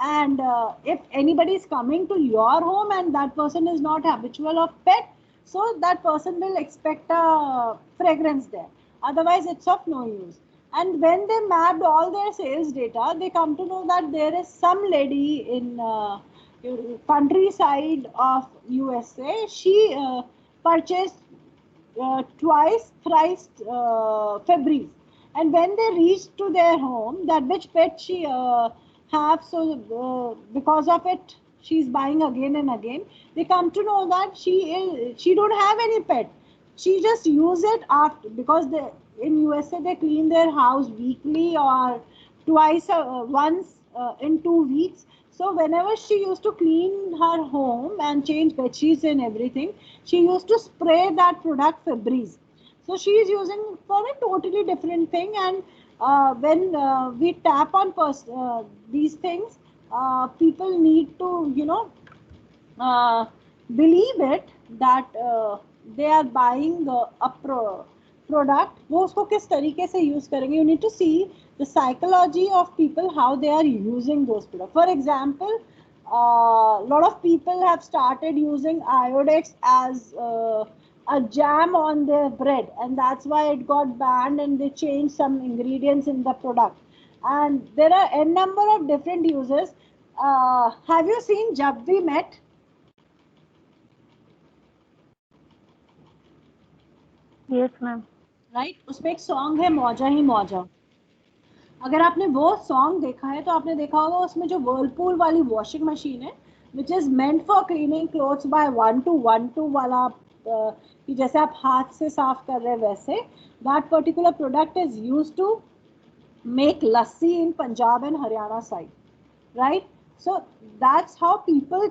And if anybody is coming to your home and that person is not habitual of pet, so that person will expect a fragrance there, otherwise it's of no use. And when they mapped all their sales data, they come to know that there is some lady in countryside of USA. She purchased thrice Febreze. And when they reached to their home, that which pet she have, so because of it, she's buying again and again. They come to know that she don't have any pet. She just use it after, because in USA they clean their house weekly or once in 2 weeks. So whenever she used to clean her home and change bed sheets and everything, she used to spray that product Febreze. So she is using for a totally different thing. And when we tap on these things, people need to believe it, that they are buying a product. वो उसको किस तरीके से use करेंगे. You need to see the psychology of people, how they are using those products. For example, a lot of people have started using Iodex as a jam on their bread, and that's why it got banned, and they changed some ingredients in the product. And there are n number of different uses. Have you seen Jab We Met? Yes, ma'am. Right, उसमें एक song है मौजा ही मौजा. अगर आपने वो song देखा है तो आपने देखा होगा उसमें जो वर्लपूल वाली वॉशिंग मशीन है, which is meant for cleaning clothes by 1-to-1-to वाला, कि जैसे आप हाथ से साफ कर रहे हैं वैसे, that particular product is used to make lassi in Punjab and Haryana side, right. So that's how people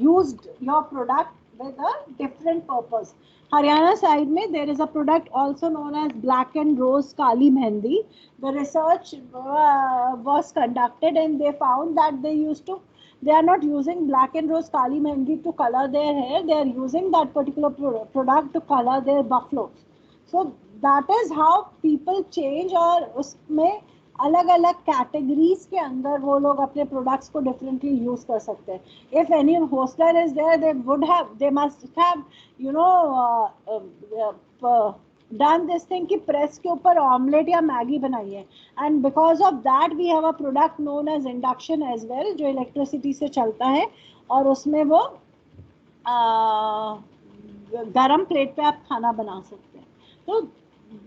used your product with a different purpose. Haryana side mein there is a product also known as Black and Rose Kali Mehendi. The research was conducted, and they found that they are not using Black and Rose Kali Mehendi to color their hair. They are using that particular product to color their buffaloes. So that is how people change, और उसमें अलग अलग categories के अंदर वो लोग अपने products को डिफरेंटली यूज कर सकते हैं. If any hosteler is there, they must have done this thing कि प्रेस के ऊपर ऑमलेट या मैगी बनाई है. And because of that we have a product known as induction as well, जो इलेक्ट्रिसिटी से चलता है, और उसमें वो गरम प्लेट पे आप खाना बना सकते हैं. तो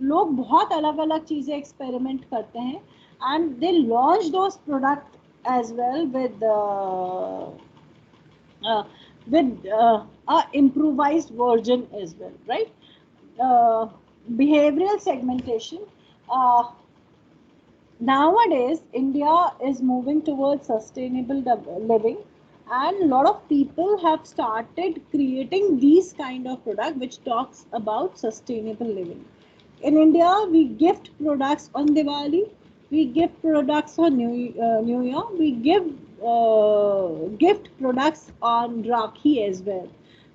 लोग बहुत अलग अलग चीज़ें एक्सपेरिमेंट करते हैं, and they launch those products as well with a improvised version as well, right. Behavioral segmentation. Nowadays India is moving towards sustainable living, and a lot of people have started creating these kind of product which talks about sustainable living. In India, we gift products on Diwali, we give products on New Year, we give gift products on Rakhi as well.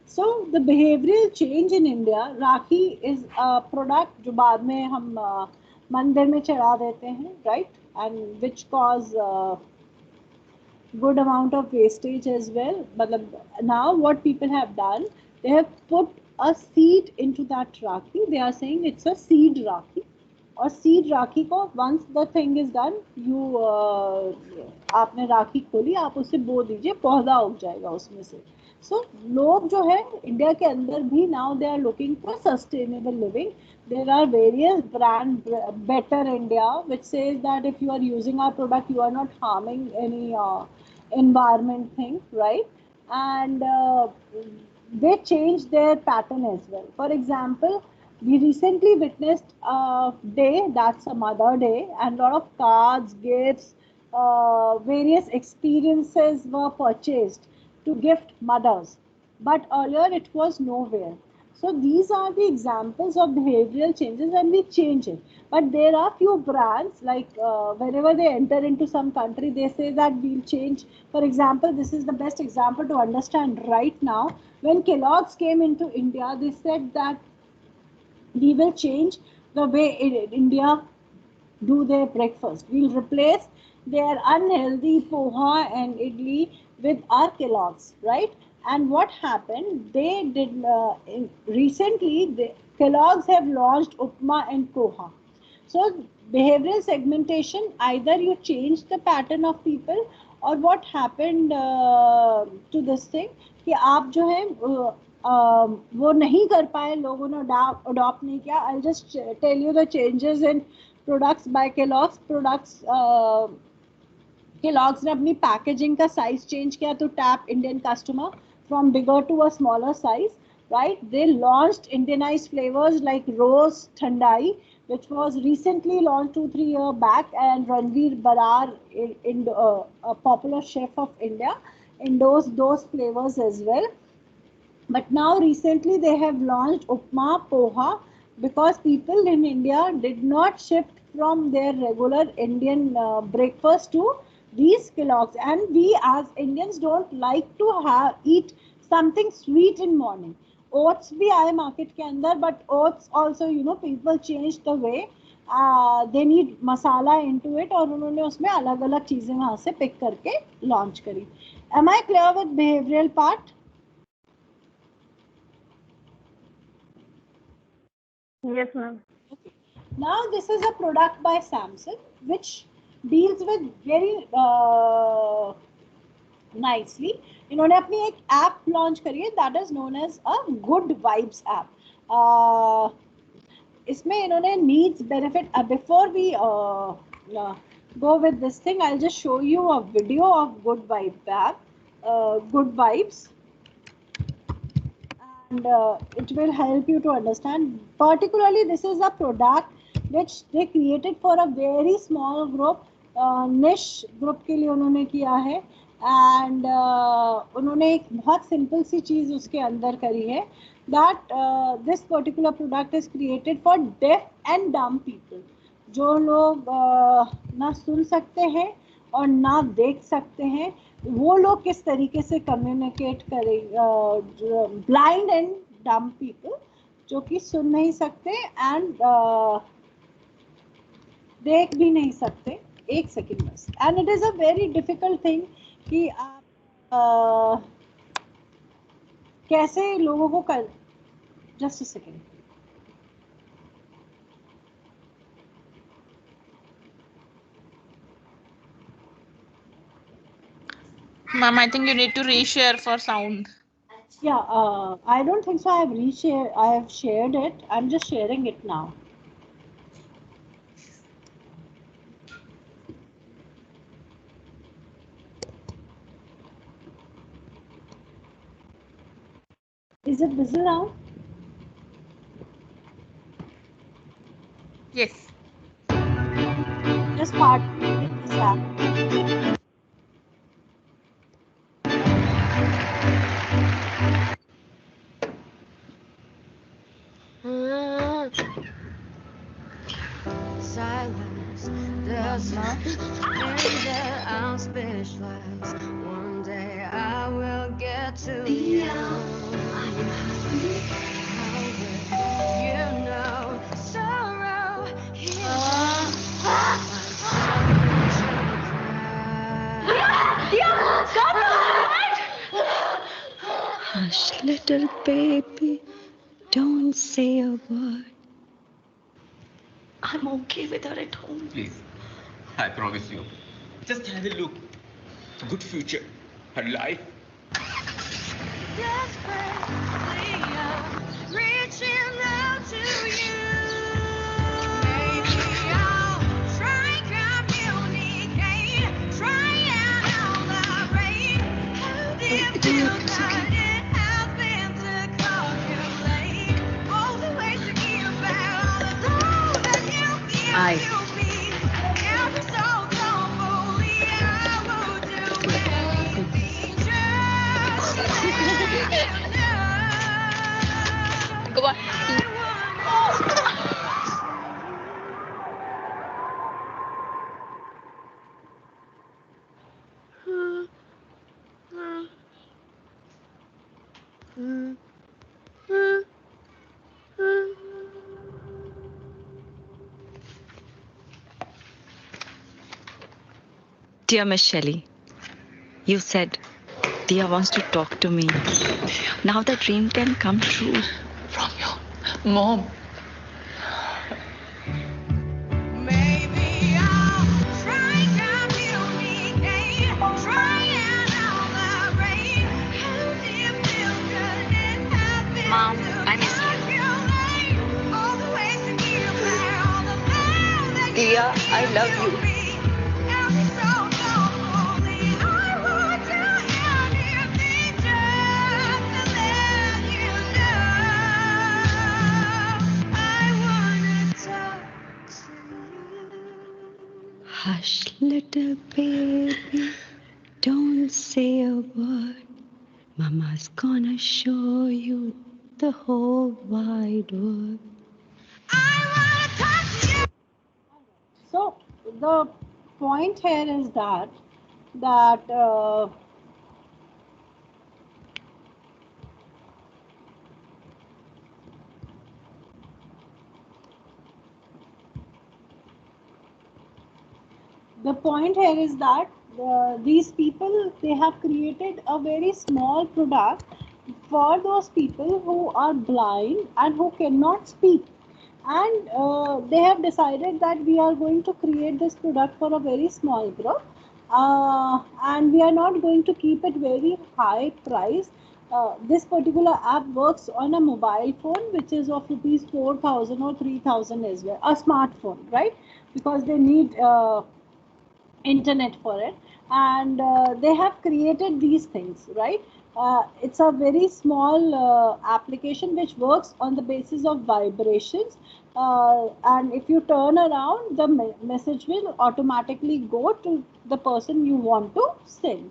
So the behavioral change in India, Rakhi is a product जो बाद में हम मंदिर में चढ़ा देते हैं, right, and which cause good amount of wastage as well. But now what people have done, They have put a seed into that Rakhi. They are saying it's a seed Rakhi. और seed राखी को once the thing is done, you आपने राखी खोली, आप उसे बो दीजिए, पौधा उग जाएगा उसमें से. So लोग जो है इंडिया के अंदर भी now they are looking for sustainable living. There are various brand, Better India, which says that if you are using our product, you are not harming any environment thing, right? And they change their pattern as well. For example, we recently witnessed a day, that's a Mother Day, and a lot of cards, gifts, various experiences were purchased to gift mothers. But earlier it was nowhere. So these are the examples of behavioral changes, and we change it. But there are few brands, like whenever they enter into some country, they say that we'll change. For example, this is the best example to understand right now. When Kellogg's came into India, they said that we will change the way India do their breakfast. We'll replace their unhealthy poha and idli with our Kellogg's, right? And what happened? They did recently. Kellogg's have launched upma and poha. So behavioral segmentation, either you change the pattern of people, or what happened to this thing कि आप जो है वो नहीं कर पाए, लोगों ने अडॉप्ट नहीं किया. I'll just tell you the changes in products by Kellogg's. Products Kellogg's ने अपनी पैकेजिंग का साइज चेंज किया to tap Indian customer from bigger to a smaller size, right? They launched Indianized flavors like Rose Thandai, which was recently launched 2-3 years back, and Ranveer Barar, a popular chef of India, endorsed those flavors as well. But now recently they have launched upma poha because people in India did not shift from their regular Indian breakfast to these Kellogg's, and we as Indians don't like to eat something sweet in morning. Oats भी आए market के अंदर, but oats also, you know, people change the way they need masala into it, और उन्होंने उसमें अलग अलग चीजें वहाँ से pick करके launch करी. Am I clear with behavioral part? Yes, ma'am. Okay. Now this is a product by Samsung which deals with very nicely. इन्होंने अपनी एक ऐप लॉन्च करी है, that is known as a good vibes app. इसमें इन्होंने needs benefit, before we go with this thing, I'll just show you a video of Good Vibe app, Good Vibes, and it will help you to understand. Particularly, this is a product which they created for a very small group, niche group के लिए उन्होंने किया है, and उन्होंने एक बहुत simple सी चीज़ उसके अंदर करी है, that this particular product is created for deaf and dumb people. जो लोग ना सुन सकते हैं और ना देख सकते हैं, वो लोग किस तरीके से कम्युनिकेट करें, ब्लाइंड एंड डम पीपल जो कि सुन नहीं सकते एंड देख भी नहीं सकते. एक सेकेंड बस. And it is a very difficult thing कि आप कैसे लोगों को कर. Just a second. Ma'am, I think you need to reshare for sound. Yeah, I don't think so. I have shared it. I'm just sharing it now. Is it visible now? Yes. Just part this app. Silence, there's in there, I'm speechless. One day I will get to you. You know, sorrow Hush, little baby, don't say a word. I'm okay with her at home. Please, I promise you. Just have a look. Good future. Her life. Desperately, I'm reaching out to you. Maybe I'll try communicate, try and elaborate. How do you feel that it has been to calculate all the ways to give back all the love that you give to me? Every so humbly, I will do anything just to let you know. Go on. Dear Miss Shelley, you said Dia wants to talk to me. Now the dream can come true. From your mom. Maybe I'll try communicate, try and elaborate. How do you feel good it has been Mom, I miss you. All the ways to give back all the love that Dia, I love you. Every so thoughtfully, I would do anything just to let you know. I wanna talk to you. Hush, little baby, don't say a word. Mama's gonna show you the whole wide world. I wanna talk to you. So the point here is that the point here is that these people, they have created a very small product for those people who are blind and who cannot speak, and they have decided that we are going to create this product for a very small group, and we are not going to keep it very high price. This particular app works on a mobile phone which is of rupees 4,000 or 3,000 as well, a smartphone, right? Because they need internet for it, and they have created these things, right? It's a very small application which works on the basis of vibrations, and if you turn around, the message will automatically go to the person you want to send.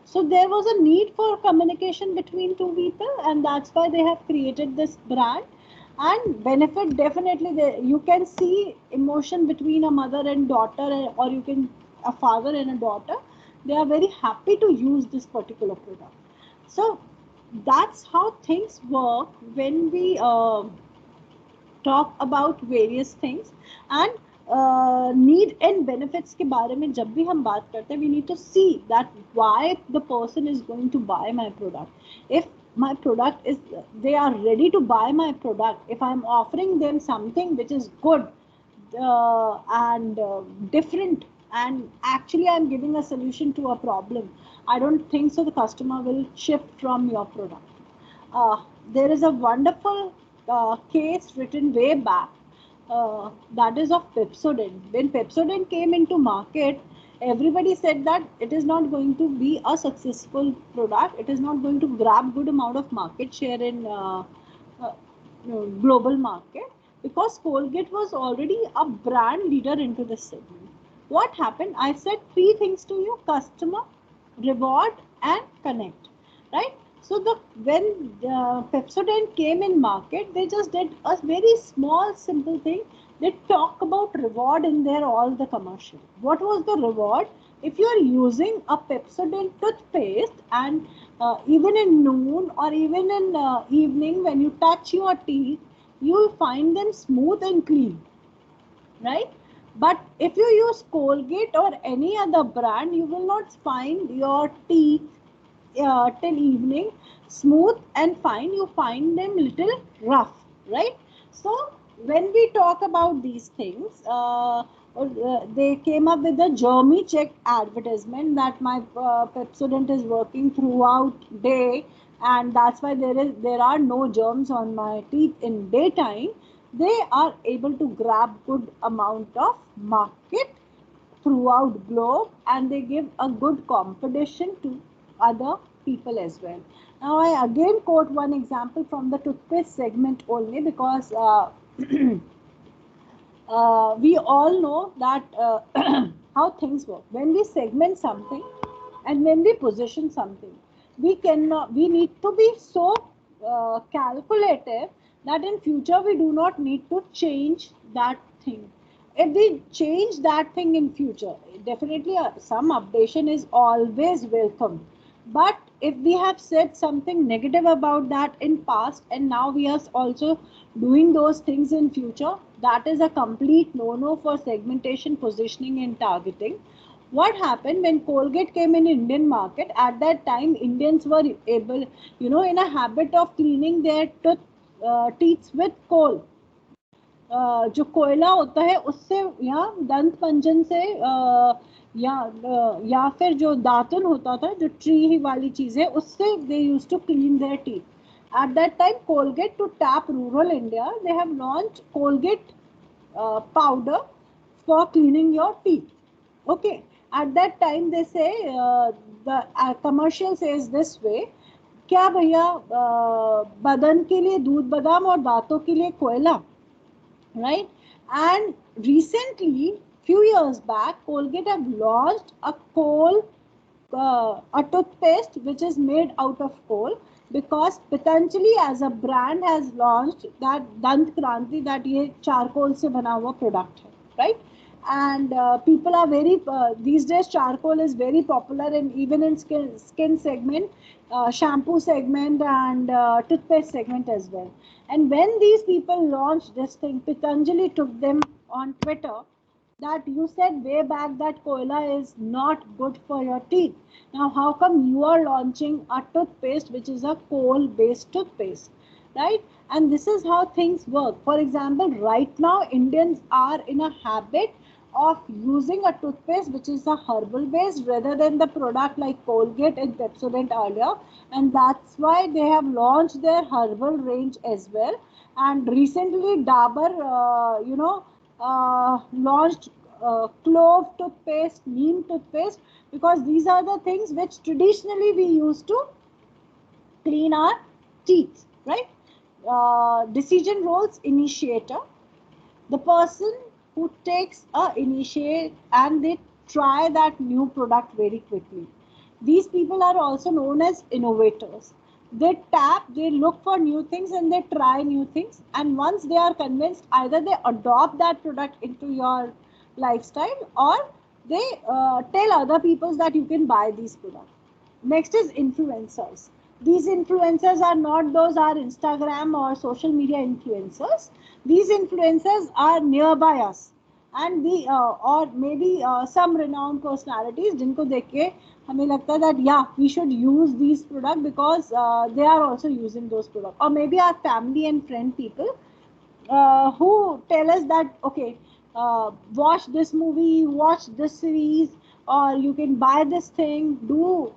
So there was a need for communication between two people, and that's why they have created this brand. And benefit, definitely you can see emotion between a mother and daughter, or you can a father and a daughter. They are very happy to use this particular product. So that's how things work when we talk about various things. And need and benefits के बारे में जब भी हम बात करते हैं, we need to see that why the person is going to buy my product. If my product is, they are ready to buy my product, if I'm offering them something which is good and different, and actually I'm giving a solution to a problem, I don't think so the customer will shift from your product. There is a wonderful case written way back, that is of Pepsodent. When Pepsodent came into market, everybody said that it is not going to be a successful product. It is not going to grab good amount of market share in global market, because Colgate was already a brand leader into this segment. What happened? I said three things to you: customer, reward, and connect, right? So when Pepsodent came in market, they just did a very small, simple thing. They talk about reward in their all the commercial. What was the reward? If you are using a Pepsodent toothpaste, and even in noon or even in evening, when you touch your teeth, you will find them smooth and clean, right? But if you use Colgate or any other brand, you will not find your teeth till evening smooth and fine, you find them little rough, right? So when we talk about these things, they came up with the germy check advertisement that my Pepsodent is working throughout day, and that's why there are no germs on my teeth in daytime. They are able to grab good amount of market throughout globe, and they give a good competition to other people as well. Now I again quote one example from the toothpaste segment only, because we all know that how things work. When we segment something and when we position something, we need to be so calculative that in future we do not need to change that thing. If we change that thing in future, definitely some updation is always welcome. But if we have said something negative about that in past and now we are also doing those things in future, that is a complete no-no for segmentation, positioning and targeting. What happened when Colgate came in Indian market? At that time, Indians were able, in a habit of cleaning their teeth with coal. जो कोयला होता है उससे या दंत मंजन से या फिर जो दातुन होता था, जो ट्री वाली चीज है, उससे they used to clean their teeth. At that time, Colgate, to tap rural India, they have launched Colgate powder for cleaning your teeth. Okay. At that time, they say the commercial says this way. क्या भैया बदन के लिए दूध बादाम और दांतों के लिए कोयला, right? And recently, few years back, Colgate have launched a a toothpaste which is made out of coal, because Patanjali as a brand has launched that Dant Kranti, that ये charcoal से बना हुआ product है, right? And people are very these days charcoal is very popular, and even in skin segment, shampoo segment and toothpaste segment as well. And when these people launched this thing, Patanjali took them on Twitter that you said way back that koila is not good for your teeth. Now how come you are launching a toothpaste which is a coal based toothpaste, right? And this is how things work. For example, right now Indians are in a habit of using a toothpaste which is a herbal based rather than the product like Colgate and Pepsodent earlier, and that's why they have launched their herbal range as well. And recently Dabur launched clove toothpaste, neem toothpaste, because these are the things which traditionally we used to clean our teeth, right? Decision roles initiator, the person who takes a initiate and they try that new product very quickly. These people are also known as innovators. They look for new things and they try new things, and once they are convinced, either they adopt that product into your lifestyle or they tell other people that you can buy these products. Next is influencers. These influencers are not those are Instagram or social media influencers. These influencers are nearby us, and the or maybe some renowned personalities जिनको देख के हमें लगता है that yeah, we should use these products because they are also using those products, or maybe our family and friend people who tell us that okay, watch this movie, watch this series, or you can buy this thing, do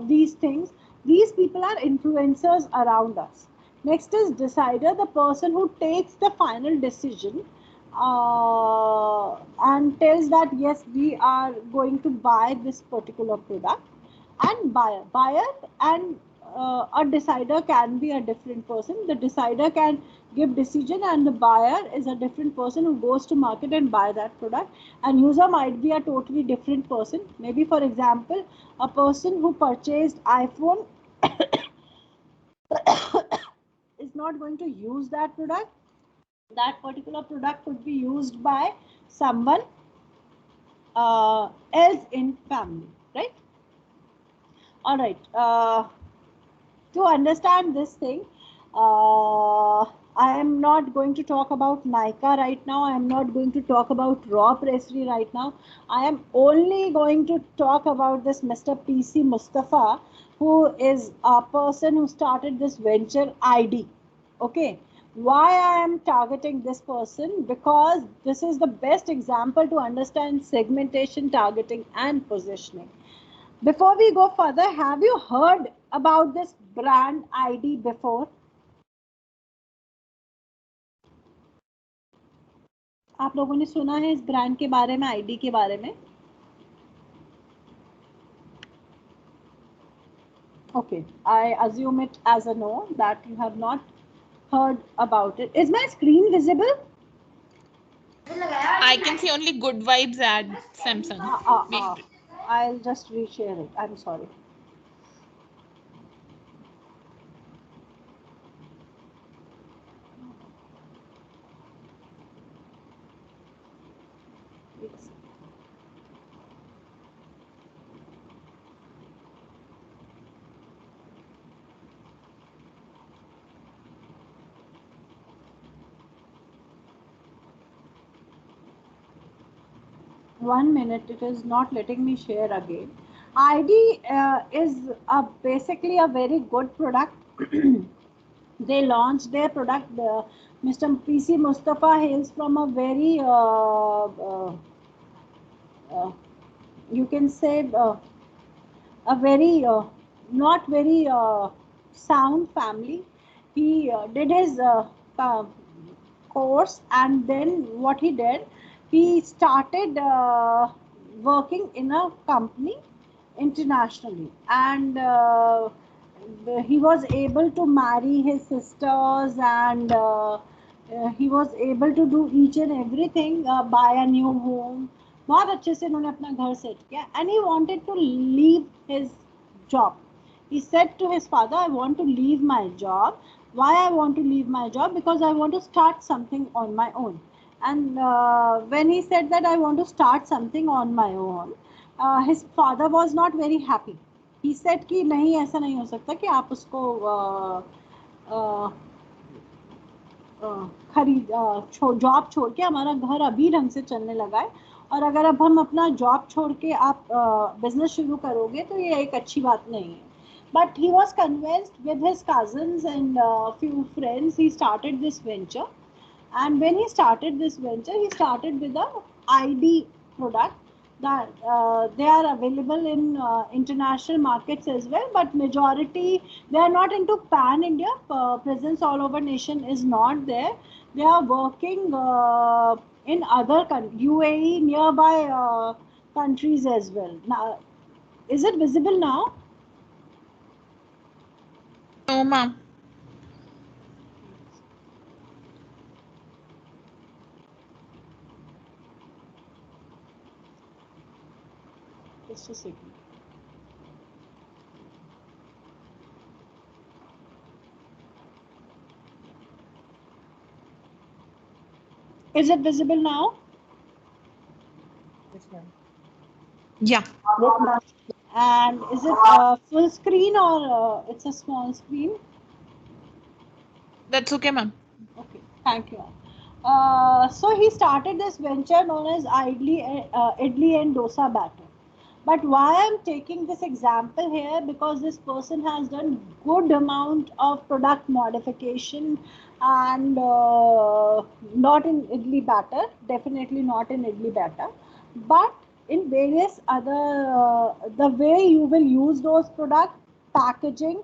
these things. These people are influencers around us. Next is decider, the person who takes the final decision and tells that yes, we are going to buy this particular product. And buyer and a decider can be a different person. The decider can give decision, and the buyer is a different person who goes to market and buy that product. And user might be a totally different person. Maybe for example, a person who purchased iPhone is not going to use that product. That particular product could be used by someone else in family, right? All right. To understand this thing, I am not going to talk about Nykaa right now. I am not going to talk about Raw Pressery right now. I am only going to talk about this Mr. PC Mustafa, who is a person who started this venture ID. Okay. Why I am targeting this person? Because this is the best example to understand segmentation, targeting, and positioning. Before we go further, have you heard about this brand ID before? आप लोगों ने सुना है इस brand के बारे में, ID के बारे में? Okay, I assume it as a no, that you have not heard about it. Is my screen visible? I can see only good vibes ad Samsung. I'll just reshare it. I'm sorry. One minute, it is not letting me share again. ID is basically a very good product. They launched their product. Mr. PC Mustafa hails from a very, you can say, a very not very sound family. He did his course, and then what he did, he started working in a company internationally, and he was able to marry his sisters, and he was able to do each and everything, buy a new home. बहुत अच्छे से उन्होंने अपना घर set किया, and he wanted to leave his job. He said to his father, I want to leave my job. Why I want to leave my job? Because I want to start something on my own. And when he said that I want to start something on my own, his father was not very happy. He said कि नहीं, ऐसा नहीं हो सकता कि आप उसको job छोड़ के, हमारा घर अभी ढंग से चलने लगा है, और अगर अब हम अपना जॉब छोड़ के आप बिजनेस शुरू करोगे तो ये एक अच्छी बात नहीं है. But he was convinced with his cousins and few friends. He started this venture, and when he started this venture, he started with a ID product that they are available in international markets as well, but majority they are not into pan India presence. All over nation is not there. They are working in other UAE nearby countries as well. Now, is it visible now? No, ma'am. Just a second. Is it visible now? Yeah. And is it full screen or it's a small screen? That's okay, ma'am. Okay, thank you. So he started this venture known as idli and dosa batter. But why I'm taking this example here, because this person has done good amount of product modification, and not in idli batter, definitely not in idli batter, but in various other, the way you will use those products, packaging,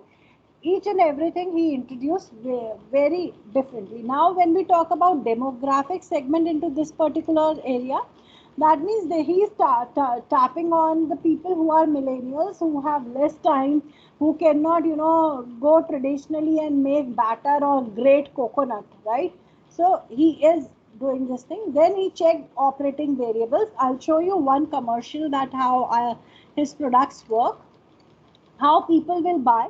each and everything he introduced very differently. Now, when we talk about demographic segment into this particular area, that means that he is tapping on the people who are millennials, who have less time, who cannot, go traditionally and make batter or grate coconut, right? So he is doing this thing. Then he checked operating variables. I'll show you one commercial that how his products work, how people will buy,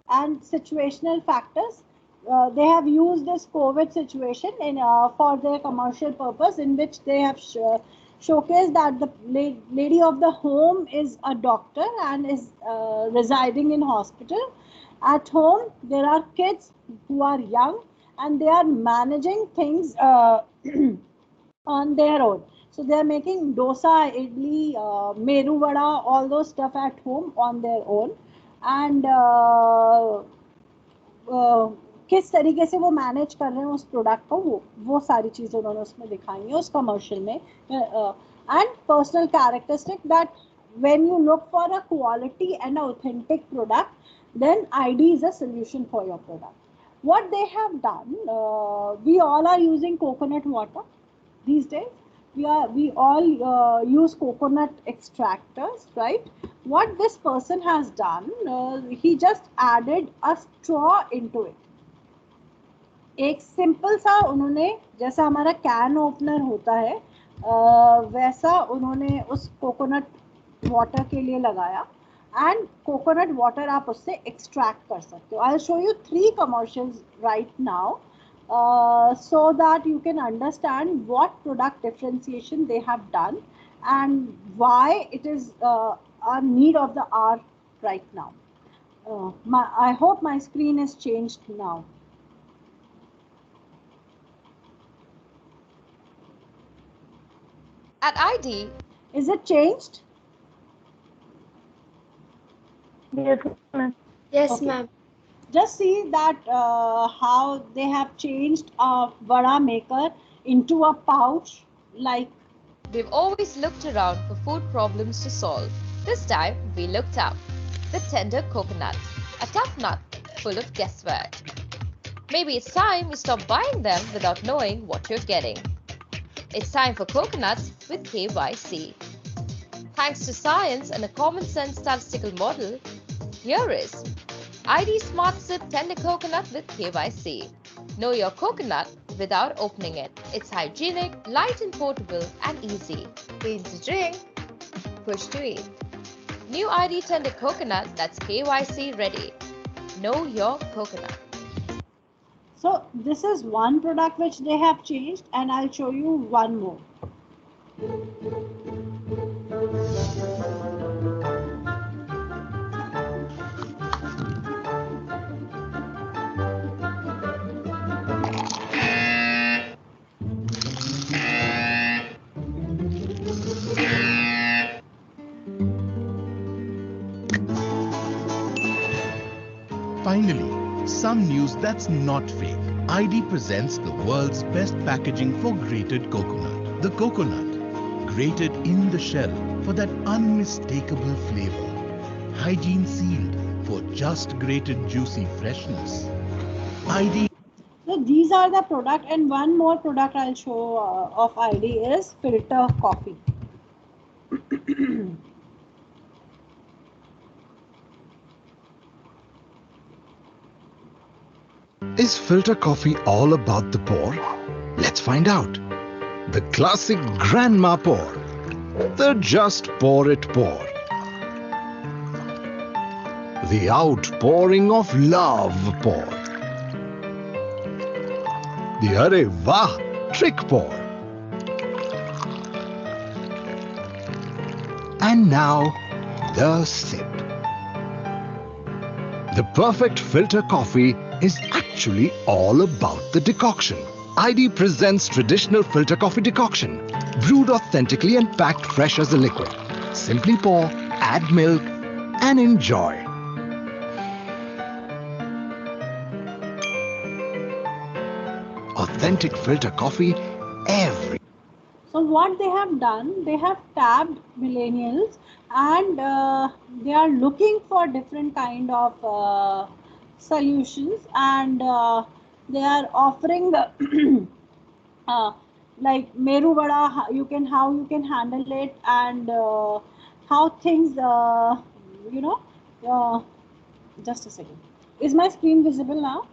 and situational factors. They have used this COVID situation in for their commercial purpose, in which they have showcased that the lady of the home is a doctor and is residing in hospital. At home, there are kids who are young, and they are managing things on their own. So they are making dosa, idli, meru vada, all those stuff at home on their own. And किस तरीके से वो manage कर रहे हैं उस product को, वो सारी चीज़ें उन्होंने उसमें दिखाई हैं उस कमर्शियल में. And personal characteristic that when you look for a quality and authentic product, then ID is a solution for your product. What they have done, we all are using coconut water these days. We all use coconut extractors, right? What this person has done, he just added a straw into it. एक simple सा उन्होंने, जैसा हमारा can opener होता है वैसा उन्होंने उस कोकोनट वाटर के लिए लगाया, एंड कोकोनट वाटर आप उससे एक्सट्रैक्ट कर सकते हो. I will show you 3 commercials right now so that you can understand what product differentiation they have done and why it is a need of the hour right now. I hope my screen is changed now. At ID, Is it changed? Yes, ma'am. Yes, Okay. ma'am. Just see that how they have changed a vada maker into a pouch, like we've always looked around for food problems to solve. This time, we looked up. The tender coconut, a tough nut full of guesswork. Maybe it's time you stop buying them without knowing what you're getting. It's time for coconuts with KYC. Thanks to science and a common sense statistical model, here is ID Smart Sip Tender Coconut with KYC. Know your coconut without opening it. It's hygienic, light and portable, and easy. Clean to drink, push to eat. New ID Tender Coconut that's KYC ready. Know your coconut. so. This is one product which they have changed, and I'll show you one more. Finally, some news that's not fake. ID presents the world's best packaging for grated coconut. The coconut, grated in the shell for that unmistakable flavor. Hygiene sealed for just grated juicy freshness. ID. So these are the product, and one more product I'll show of ID is filter coffee. Is filter coffee all about the pour? Let's find out. The classic grandma pour. The just pour it pour. The outpouring of love pour. The Arey Vah trick pour. And now, the sip. The perfect filter coffee is actually all about the decoction. ID presents traditional filter coffee decoction, brewed authentically and packed fresh as a liquid. Simply pour, add milk, and enjoy. Authentic filter coffee every. So what they have done, they have tabbed millennials, and they are looking for different kind of solutions, and they are offering the like meru vada, how you can handle it, and how things just a second. Is my screen visible now?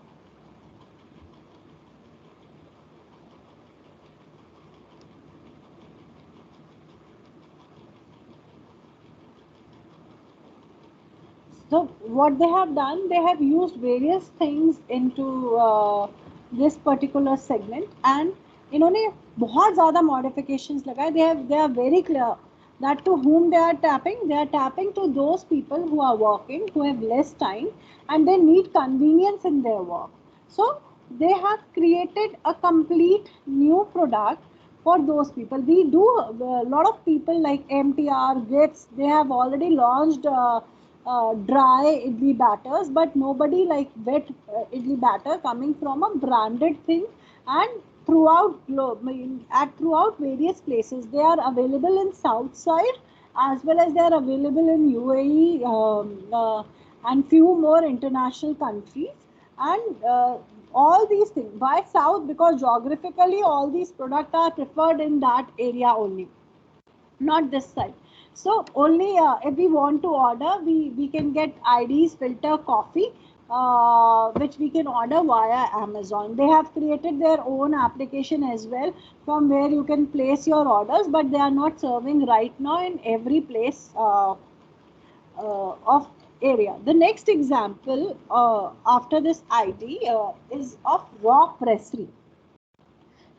So what they have done, they have used various things into this particular segment, and इन्होंने बहुत ज़्यादा modifications लगाए. They are very clear that to whom they are tapping. They are tapping to those people who are working, who have less time, and they need convenience in their work. So they have created a complete new product for those people. We do a lot of people like MTR, Gifts, they have already launched dry idli batters, but nobody like wet idli batter coming from a branded thing. And throughout various places, they are available in south side as well as they are available in UAE, and few more international countries. And all these things by south, because geographically all these products are preferred in that area only, not this side. So only if we want to order, we can get ID's filter coffee, which we can order via Amazon. They have created their own application as well, from where you can place your orders, but they are not serving right now in every place of area. The next example after this ID is of Raw Pressery.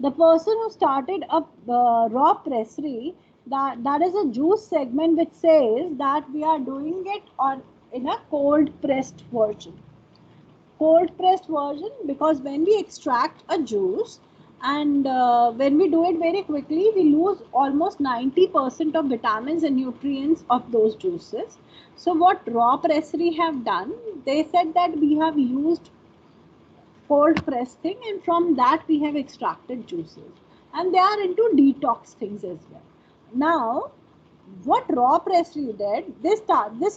The person who started a Raw Pressery, that is a juice segment, which says that we are doing it on in a cold pressed version. Cold pressed version, because when we extract a juice and when we do it very quickly, we lose almost 90% of vitamins and nutrients of those juices. So what Raw Pressery have done, they said that we have used cold press thing, and from that we have extracted juices, and they are into detox things as well. Now what Raw Pressery did, this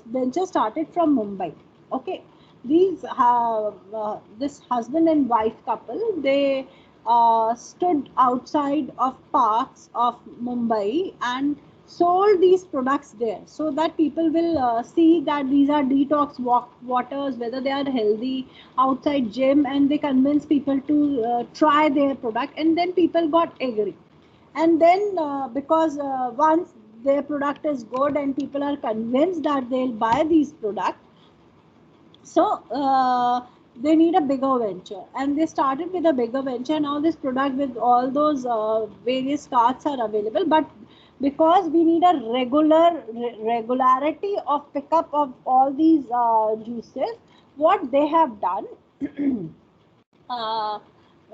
venture started from Mumbai. Okay, these this husband and wife couple, they stood outside of parks of Mumbai and sold these products there, so that people will see that these are detox waters, whether they are healthy, outside gym, and they convince people to try their product, and then people got agree. And then because once their product is good and people are convinced that they'll buy these products, so they need a bigger venture, and they started with a bigger venture. Now this product with all those various carts are available, but because we need a regularity of pickup of all these juices, what they have done, uh,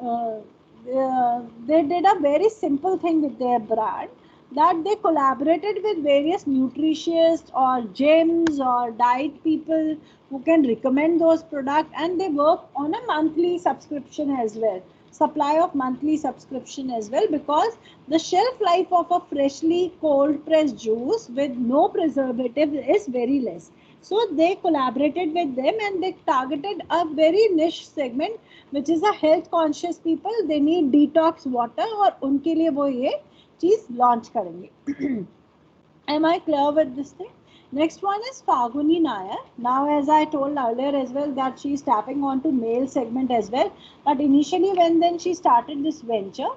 uh, they did a very simple thing with their brand, that they collaborated with various nutritionists or gyms or diet people who can recommend those products, and they work on a monthly subscription as well, supply of monthly subscription as well, because the shelf life of a freshly cold pressed juice with no preservative is very less. So they collaborated with them and they targeted a very niche segment, which is a health conscious people. They need detox water, और उनके लिए वो ये चीज launch करेंगे. Am I clear with this thing? Next one is Falguni Nair. Now, as I told earlier as well, that she is tapping onto male segment as well. But initially, when then she started this venture,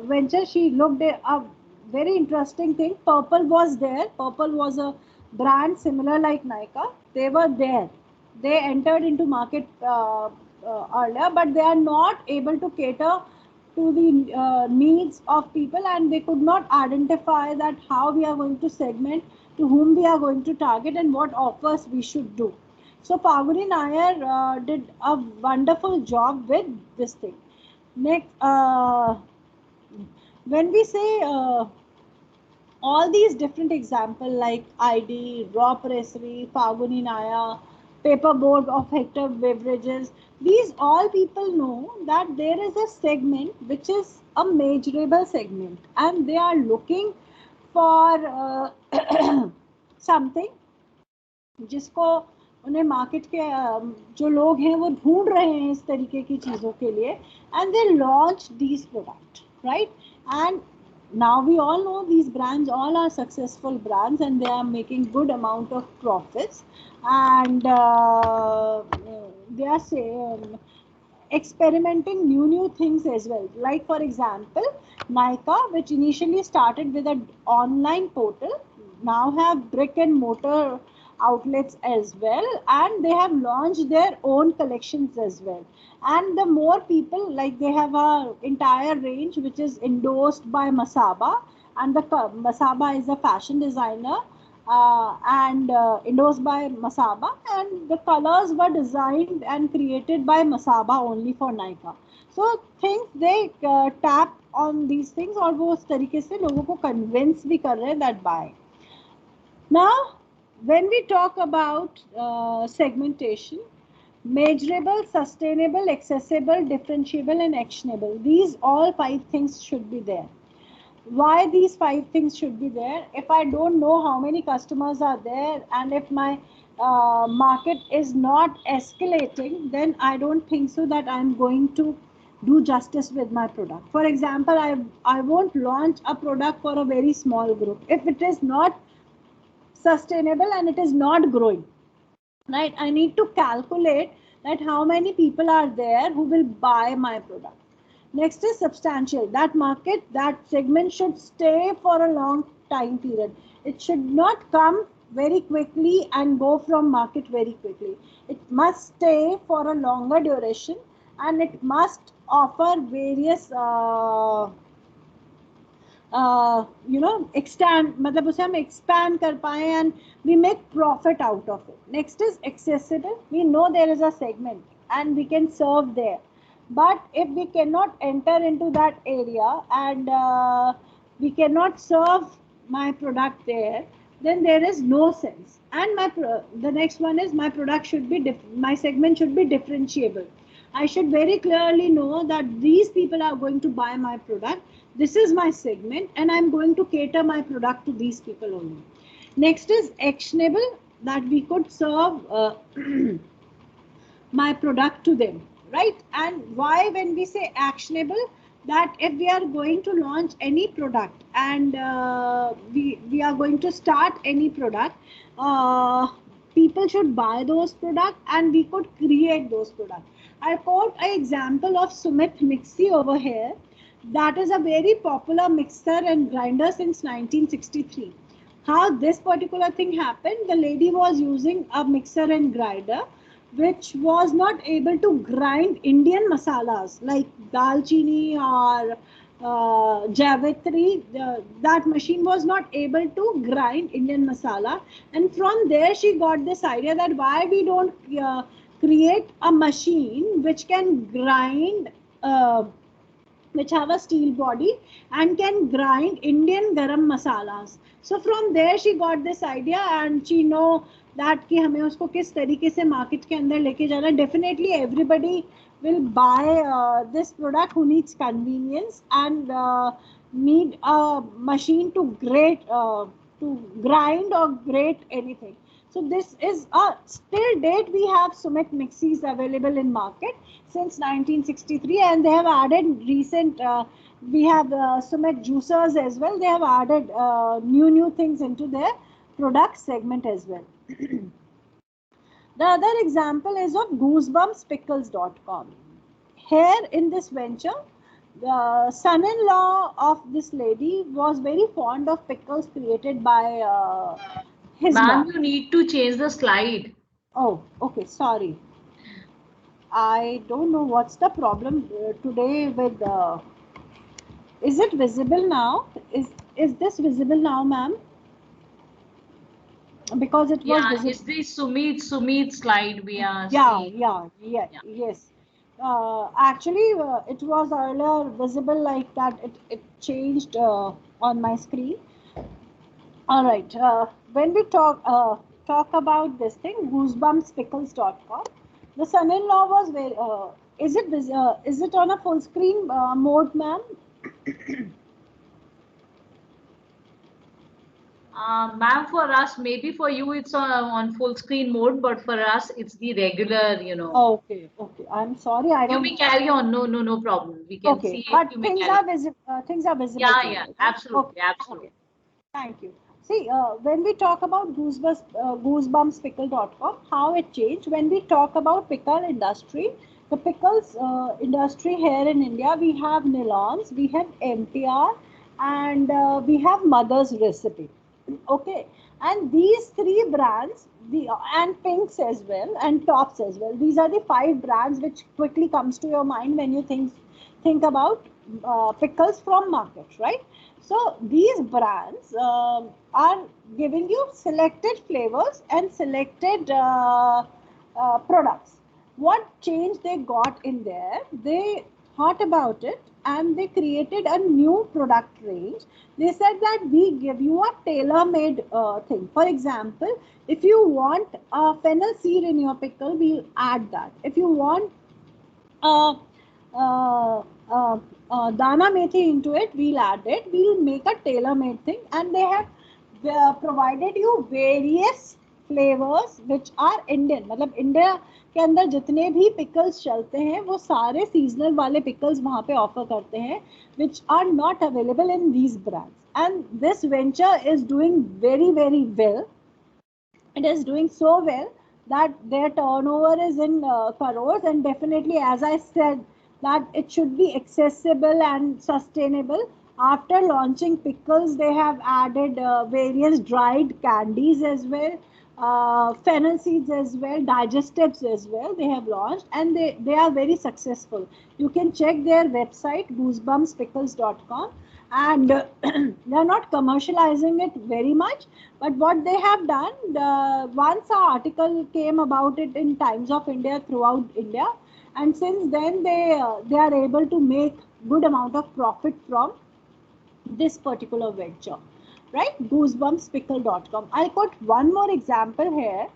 venture, she looked at a very interesting thing. Purple was there. Purple was a brand similar like Nykaa. They were there. They entered into market earlier, but they are not able to cater to the needs of people, and they could not identify that how we are going to segment, to whom we are going to target, and what offers we should do. So Falguni Nair did a wonderful job with this thing. Next, when we say all these different examples like ID, Raw Pressery, Falguni Nair, Paperboard of Hector Beverages, these all people know that there is a segment which is a measurable segment, and they are looking for something जिसको उन्हें market के जो लोग हैं वो ढूंढ रहे हैं इस तरीके की चीज़ों के लिए, and they launch these products, right? And now we all know these brands all are successful brands, and they are making good amount of profits, and they are experimenting new things as well. Like for example, Nykaa, which initially started with an online portal, now have brick and mortar outlets as well, and they have launched their own collections as well. And the more people, like they have a entire range which is endorsed by Masaba, and the Masaba is a fashion designer, and endorsed by Masaba, and the colors were designed and created by Masaba only for Nykaa. So things they tap on these things और वो उस तरीके से लोगों को convince भी कर रहे हैं that buy. Now, when we talk about segmentation, measurable, sustainable, accessible, differentiable, and actionable. These all 5 things should be there. Why these 5 things should be there? If I don't know how many customers are there, and if my market is not escalating, then I don't think so that I'm going to do justice with my product. For example, I won't launch a product for a very small group if it is not sustainable and it is not growing. Right, I need to calculate that how many people are there who will buy my product. Next is substantial. That market, that segment should stay for a long time period. It should not come very quickly and go from market very quickly. It must stay for a longer duration, and it must offer various extend, मतलब उसे हम expand कर पाए and we make profit out of it. Next is accessible. We know there is a segment and we can serve there. But if we cannot enter into that area and we cannot serve my product there, then there is no sense. And the next one is my product should be my segment should be differentiable. I should very clearly know that these people are going to buy my product. This is my segment and I'm going to cater my product to these people only. Next is actionable, that we could serve my product to them, right? And why when we say actionable, that if we are going to launch any product and we are going to start any product, people should buy those products and we could create those products. I quote an example of Sumit Mixi over here. That is a very popular mixer and grinder since 1963. How this particular thing happened, the lady was using a mixer and grinder which was not able to grind Indian masalas like dalchini or javitri. That machine was not able to grind Indian masala, and from there she got this idea that why we don't create a machine which can grind which have a steel body and can grind Indian garam masalas. So from there she got this idea and she know that कि हमें उसको किस तरीके से market के अंदर लेके जाना. Definitely everybody will buy this product who needs convenience and need a machine to grate to grind or grate anything. So this is still date we have Sumit Mixis available in market since 1963, and they have added recent we have Sumit juicers as well. They have added new things into their product segment as well. The other example is of goosebumpspickles.com. Here in this venture, the son-in-law of this lady was very fond of pickles created by his Ma'am, mom. you need to change the slide. Oh, okay, sorry. I don't know what's the problem today with is it visible now? Is this visible now, ma'am? Because it was Yeah, visible. it's the Sumit slide we are seeing. Yes. Actually, it was earlier visible like that. It changed on my screen. All right. When we talk about this thing, goosebumpspickles.com, the son-in-law was very. Is it on a full screen mode, ma'am? Ma'am, for us, maybe for you it's on full screen mode, but for us it's the regular, Okay. I'm sorry. I You don't. may carry on. No problem. We can Okay, see it. but You may things carry are on. visible. Things are visible. Yeah, to you, yeah, right? absolutely, Okay. absolutely. Thank you. See, when we talk about goosebumpspickle.com, how it changed. When we talk about pickle industry, the pickles industry here in India, we have Nilons, we have MTR, and we have Mother's Recipe. Okay, and these 3 brands, and Pinks as well, and Tops as well. These are the 5 brands which quickly comes to your mind when you think about pickles from market, right? So these brands are giving you selected flavors and selected products. What change they got in there? They thought about it and they created a new product range. They said that we give you a tailor-made thing. For example, if you want a fennel seed in your pickle, we'll add that. If you want uh, uh, dana methi into it, we'll add it. We'll make a tailor-made thing, and they have provided you various flavors which are Indian. मतलब India के अंदर जितने भी pickles चलते हैं वो सारे seasonal वाले pickles वहाँ पे offer करते हैं which are not available in these brands. And this venture is doing very well. It is doing so well that their turnover is in crores, and definitely, as I said, that it should be accessible and sustainable. After launching pickles, they have added various dried candies as well, fennel seeds as well, digestives as well. They have launched, and they are very successful. You can check their website goosebumpspickles.com, and they are not commercializing it very much, but what they have done, once an article came about it in Times of India throughout India, and since then they are able to make good amount of profit from this particular venture, right? goosebumpspickle.com. I'll quote one more example here.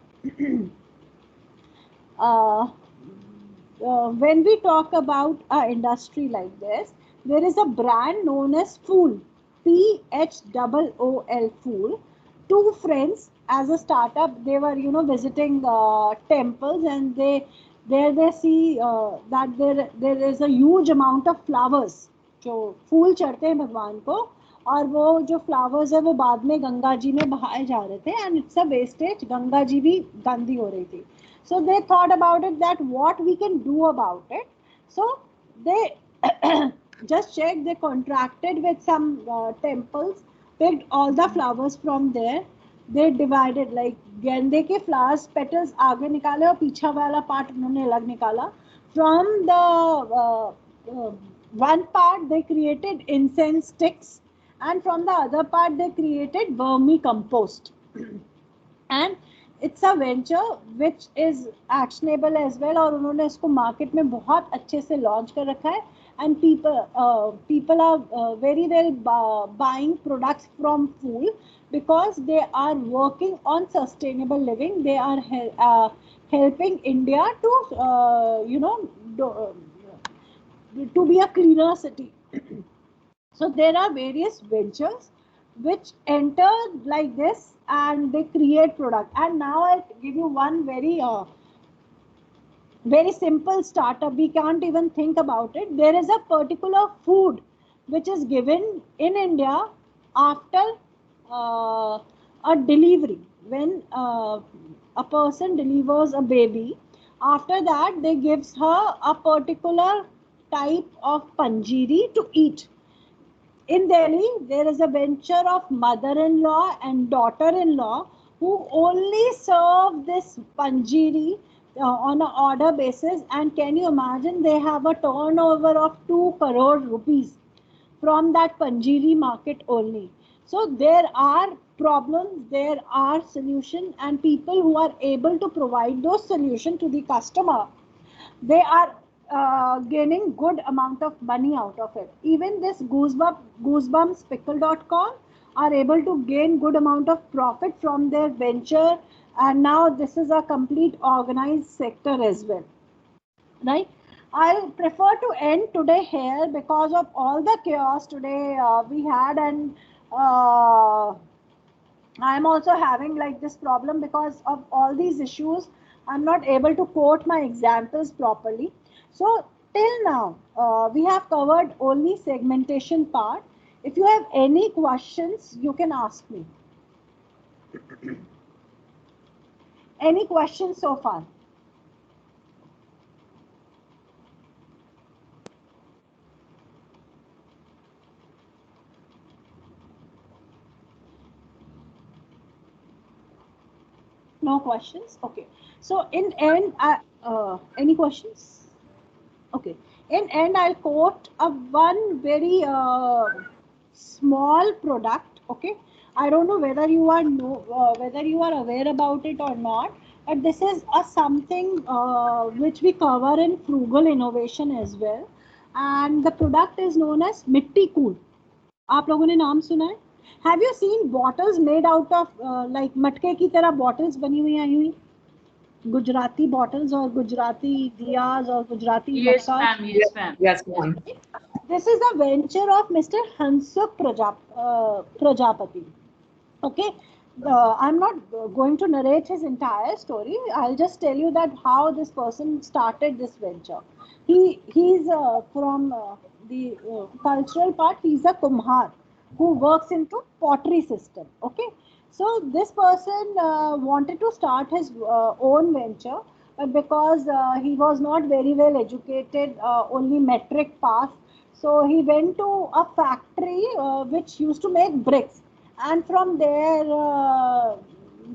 When we talk about an industry like this, there is a brand known as Phool, Phool. Phool. Two friends as a startup, they were visiting temples, and they see that there is a huge amount of flowers जो फूल चढ़ते हैं भगवान को, और वो जो flowers है वो बाद में गंगा जी में बहाए जा रहे थे, and it's a wastage, Ganga ji भी गंदी हो रही थी. So they thought about it that what we can do about it. So they just checked, they contracted with some temples, picked all the flowers from there. They divided, like गेंदे के flowers petals आगे निकाले और पीछा वाला part उन्होंने अलग निकाला. From the one part they created incense sticks, and from the other part they created vermicompost. And it's a venture which is actionable as well, और उन्होंने इसको मार्केट में बहुत अच्छे से लॉन्च कर रखा है, and people are very well buying products from Phool because they are working on sustainable living. They are helping India to to be a cleaner city. So there are various ventures which enter like this and they create product. And now I'll give you one very simple startup. We can't even think about it. There is a particular food which is given in India after a delivery. When a person delivers a baby, after that they gives her a particular type of panjiri to eat. In Delhi, there is a venture of mother-in-law and daughter-in-law who only serve this panjiri on an order basis. And can you imagine, they have a turnover of 2 crore rupees from that panjiri market only. So there are problems, there are solutions, and people who are able to provide those solutions to the customer, they are gaining good amount of money out of it. Even this goosebumpspickle.com are able to gain good amount of profit from their venture, and now this is a complete organized sector as well, right? I prefer to end today here because of all the chaos today we had, and I'm also having like this problem because of all these issues. I'm not able to quote my examples properly. So till now, we have covered only segmentation part. If you have any questions, you can ask me. Any questions so far? No questions? Okay. So in end, any questions? Okay. In end, I'll quote one very small product. Okay, I don't know whether you are whether you are aware about it or not, but this is a something which we cover in frugal innovation as well, and the product is known as Mitti Cool. आप लोगों ने नाम सुना है? Have you seen bottles made out of like मटके की तरह bottles बनी हुई आई हुई? गुजराती bottles और गुजराती diyas और गुजराती Yes, मटका. ma'am. Yes, ma'am. Yes, ma'am. This is a venture of Mr. Hansuk Prajapati. Okay, I'm not going to narrate his entire story. I'll just tell you that how this person started this venture. He's from the cultural part. He's a kumhar who works into pottery system. Okay, so this person wanted to start his own venture, but because he was not very well educated, only metric pass. So he went to a factory which used to make bricks, and from there,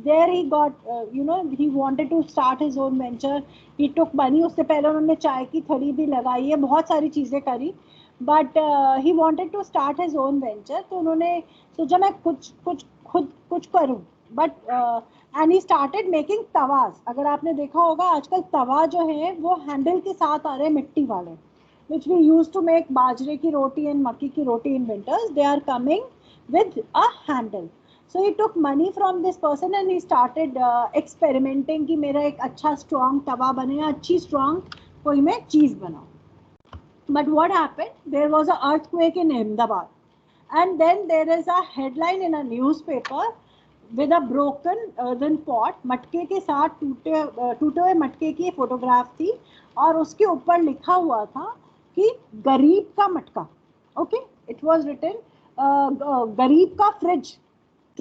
there he got, he wanted to start his own venture. He took money. उससे पहले उन्होंने चाय की थड़ी भी लगाई है, बहुत सारी चीजें करी, but he wanted to start his own venture. तो उन्होंने सोचा मैं कुछ करूँ, but and he started making तवाज. अगर आपने देखा होगा आजकल तवा जो है वो हैंडल के साथ आ रहे हैं मिट्टी वाले, which we used to make बाजरे की रोटी and मक्की की रोटी in winters. They are coming with a handle. So he took money from this person and he started experimenting कि मेरा एक अच्छा strong तवा बने, अच्छी strong कोई मैं चीज बनाऊं. But what happened? There was an earthquake in Ahmedabad, and then there is a headline in a newspaper with a broken earthen pot. मटके के साथ टूटे हुए मटके की फोटोग्राफ थी और उसके ऊपर लिखा हुआ था कि गरीब का मटका. Okay, it was written गरीब का फ्रिज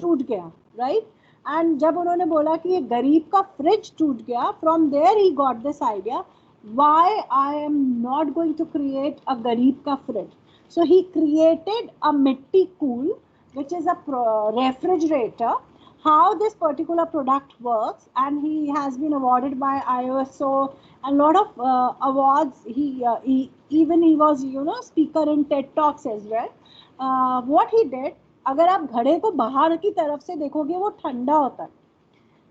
टूट गया, राइट. एंड जब उन्होंने बोला कि ये गरीब का फ्रिज टूट गया, from there he got this idea, why I am not going to create a गरीब का fridge. So he created a Mitti cool which is a refrigerator. How this particular product works, and he has been awarded by ISO a lot of awards. He was speaker in TED Talks as well. What he did, अगर आप घड़े को बाहर की तरफ से देखोगे वो ठंडा होता है.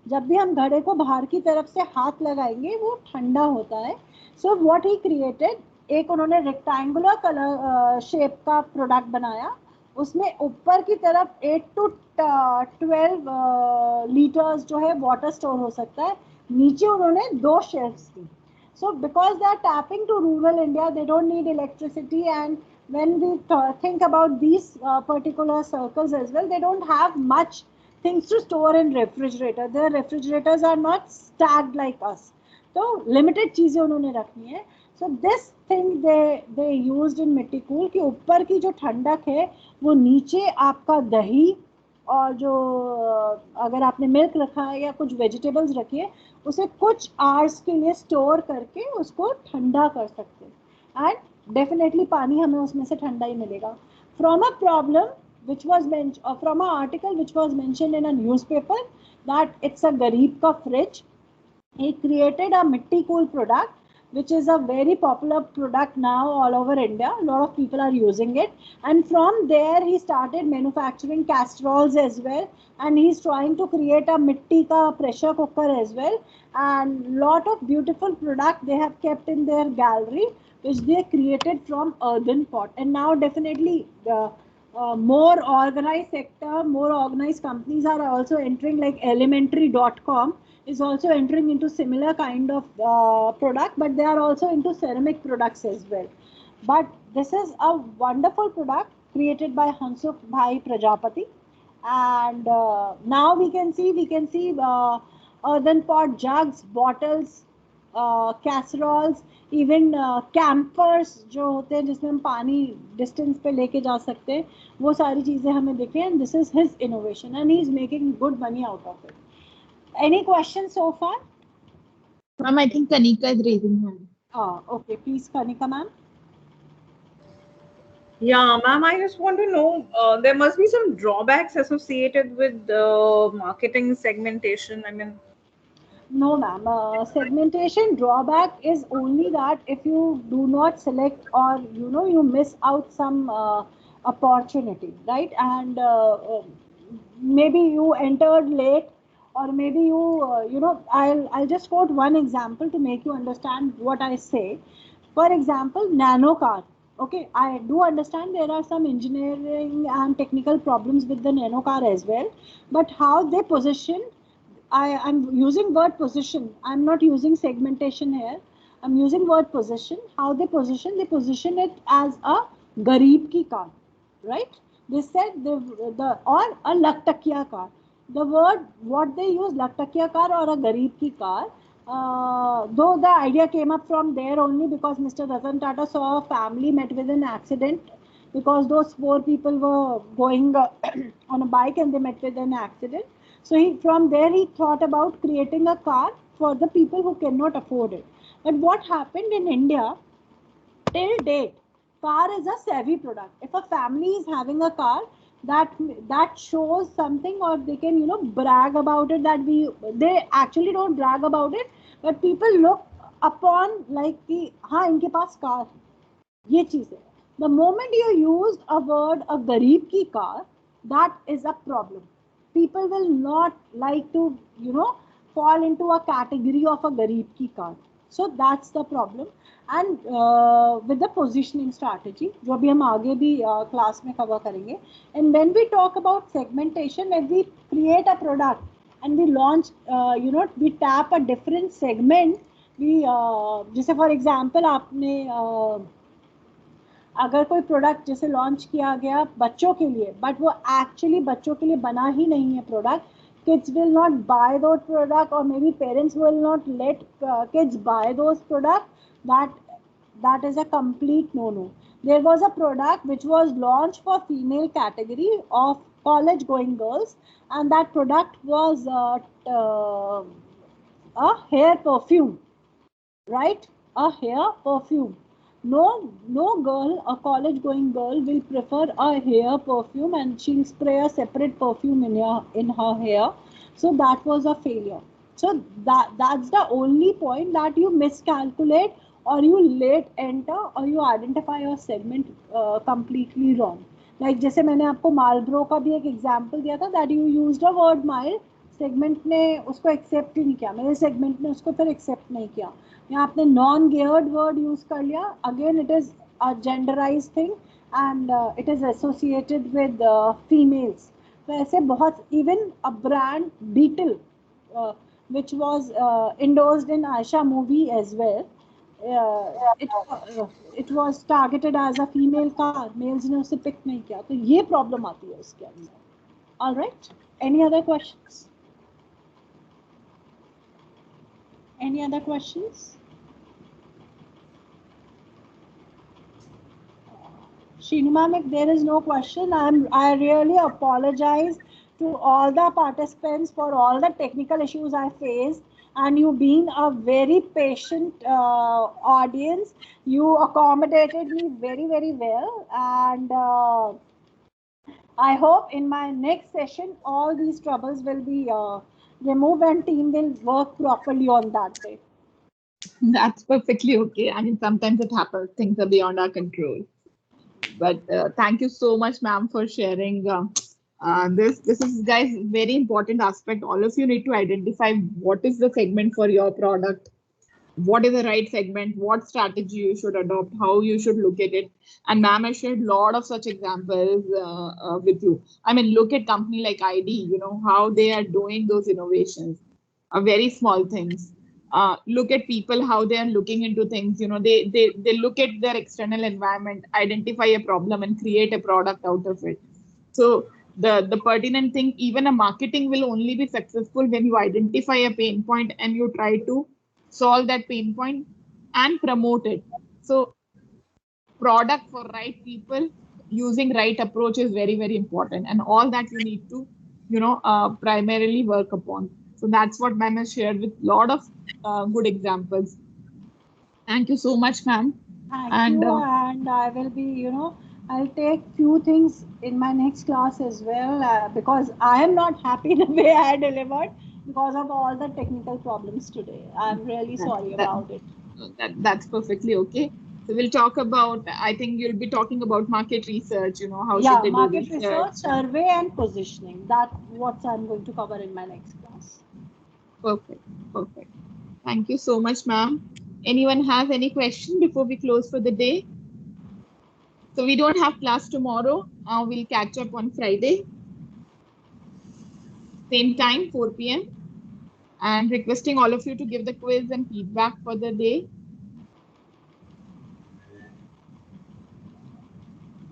जब भी हम घड़े को बाहर की तरफ से हाथ लगाएंगे वो ठंडा होता है. So what he created, एक उन्होंने रेक्टेंगुलर कलर शेप का प्रोडक्ट बनाया. उसमें ऊपर की तरफ 8 to 12 लीटर्स जो है वाटर स्टोर हो सकता है. नीचे उन्होंने 2 शेल्फ्स दी. So because they are tapping to rural India, they don't need electricity, and when we think about these particular circles as well, they don't have much things to store in refrigerator. Their refrigerators are not stacked like us. So limited चीजें उन्होंने रखनी है. So this thing they used in मिट्टी cool कि ऊपर की जो ठंडक है वो नीचे आपका दही और जो अगर आपने मिल्क रखा है या कुछ वेजिटेबल्स रखी है उसे कुछ आवर्स के लिए स्टोर करके उसको ठंडा कर सकते हैं. एंड डेफिनेटली पानी हमें उसमें से ठंडा ही मिलेगा. From a problem which was mentioned from an article which was mentioned in a newspaper that it's a Garib ka fridge, he created a mitti cool product which is a very popular product now all over India. A lot of people are using it, and from there he started manufacturing casseroles as well, and he's trying to create a mitti ka pressure cooker as well, and lot of beautiful product they have kept in their gallery which they created from earthen pot. And now definitely more organized sector, more organized companies are also entering, like elementary.com is also entering into similar kind of product, but they are also into ceramic products as well. But this is a wonderful product created by Hansuk Bhai Prajapati, and now we can see earthen pot jugs, bottles, casseroles, even campers जो होते हैं जिसमें हम पानी distance पे लेके जा सकते हैं, वो सारी चीजें हमें दिखे. And this is his innovation and he is making good money out of it. Any questions so far? Ma'am, I think Kanika is raising hand. Okay, please Kanika ma'am. Yeah, ma'am, I just want to know, there must be some drawbacks associated with marketing segmentation. I mean, no ma'am, segmentation drawback is only that if you do not select or you miss out some opportunity, right? And maybe you entered late, or maybe I'll just quote one example to make you understand what I say. For example, nano car. Okay, I do understand there are some engineering and technical problems with the nano car as well, but how they position, I'm using word position. I'm not using segmentation here. I'm using word position. How they position it as a garib ki car, right? They said the or a laktakia car. The word what they use, laktakia car or a garib ki car. Though the idea came up from there only because Mr. Ratan Tata saw a family met with an accident, because those four people were going on a bike and they met with an accident. So from there he thought about creating a car for the people who cannot afford it. But what happened in India till date, car is a savvy product. If a family is having a car, that shows something, or they can brag about it, that they actually don't brag about it, but people look upon like कि हाँ इनके पास car, ये चीज है. The moment you use a word a गरीब की car, that is a problem. People will not like to fall into a category of a गरीब की car. So that's the problem. And with the positioning strategy, जो अभी हम आगे भी class में cover करेंगे. And when we talk about segmentation, when we create a product and we launch, we tap a different segment. We जैसे for example आपने अगर कोई प्रोडक्ट जैसे लॉन्च किया गया बच्चों के लिए, बट वो एक्चुअली बच्चों के लिए बना ही नहीं है product, kids will not buy those product, or maybe parents will not let kids buy those product, that is a complete no. There was a product which was launched for female category of college going girls, and that product was a hair perfume, right? A hair perfume. No girl, a college going girl, will prefer a hair perfume, and she'll spray a separate perfume in her hair. So that was a failure. So that's the only point, that you miscalculate, or you late enter, or you identify your segment completely wrong. Like जैसे मैंने आपको Marlboro का भी एक example दिया था, that you used a word mild, segment ने उसको एक्सेप्ट ही नहीं किया, मेरे सेगमेंट ने उसको फिर एक्सेप्ट नहीं किया. यहाँ आपने नॉन गेयर्ड वर्ड यूज कर लिया, again it is a genderize thing, and it is associated with females. तो ऐसे बहुत, even a brand Beetel which was endorsed in Aisha movie as well, it was targeted as a female car, males ने उसे pick नहीं किया, तो ये problem आती है उसके अंदर. All right, any other questions? Any other questions? Shrinu ma'am, if there is no question, I really apologize to all the participants for all the technical issues I faced, and you being a very patient audience. You accommodated me very, very well, and I hope in my next session all these troubles will be removed and team will work properly on that day. That's perfectly okay. I mean, sometimes it happens, things are beyond our control. But thank you so much, ma'am, for sharing this. This is, guys, very important aspect. All of you need to identify what is the segment for your product, what is the right segment, what strategy you should adopt, how you should look at it. And ma'am has shared a lot of such examples with you. I mean, look at company like ID, how they are doing those innovations, very small things. Look at people, how they are looking into things. They look at their external environment, identify a problem, and create a product out of it. So the pertinent thing, even a marketing will only be successful when you identify a pain point and you try to solve that pain point and promote it. So product for right people, using right approach is very, very important, and all that you need to primarily work upon. So that's what ma'am has shared with a lot of good examples. Thank you so much, ma'am. Thank you, and I will be, I'll take few things in my next class as well, because I am not happy the way I delivered because of all the technical problems today. I'm really sorry about it. That's perfectly okay. So we'll talk about, I think you'll be talking about market research, how Yeah, should they do market research. research, survey, and positioning. That's what I'm going to cover in my next class. Perfect. Perfect. Thank you so much, ma'am. Anyone has any question before we close for the day? So we don't have class tomorrow. We'll catch up on Friday. Same time, 4 p.m. And requesting all of you to give the quiz and feedback for the day.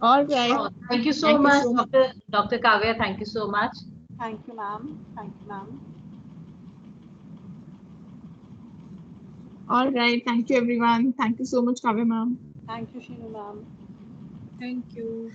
All right. Sure. Thank you so much, Dr. Kavya. Thank you so much. Thank you, ma'am. Thank you, ma'am. All right. Thank you, everyone. Thank you so much, Kavya ma'am. Thank you, Sheenu ma'am. Thank you.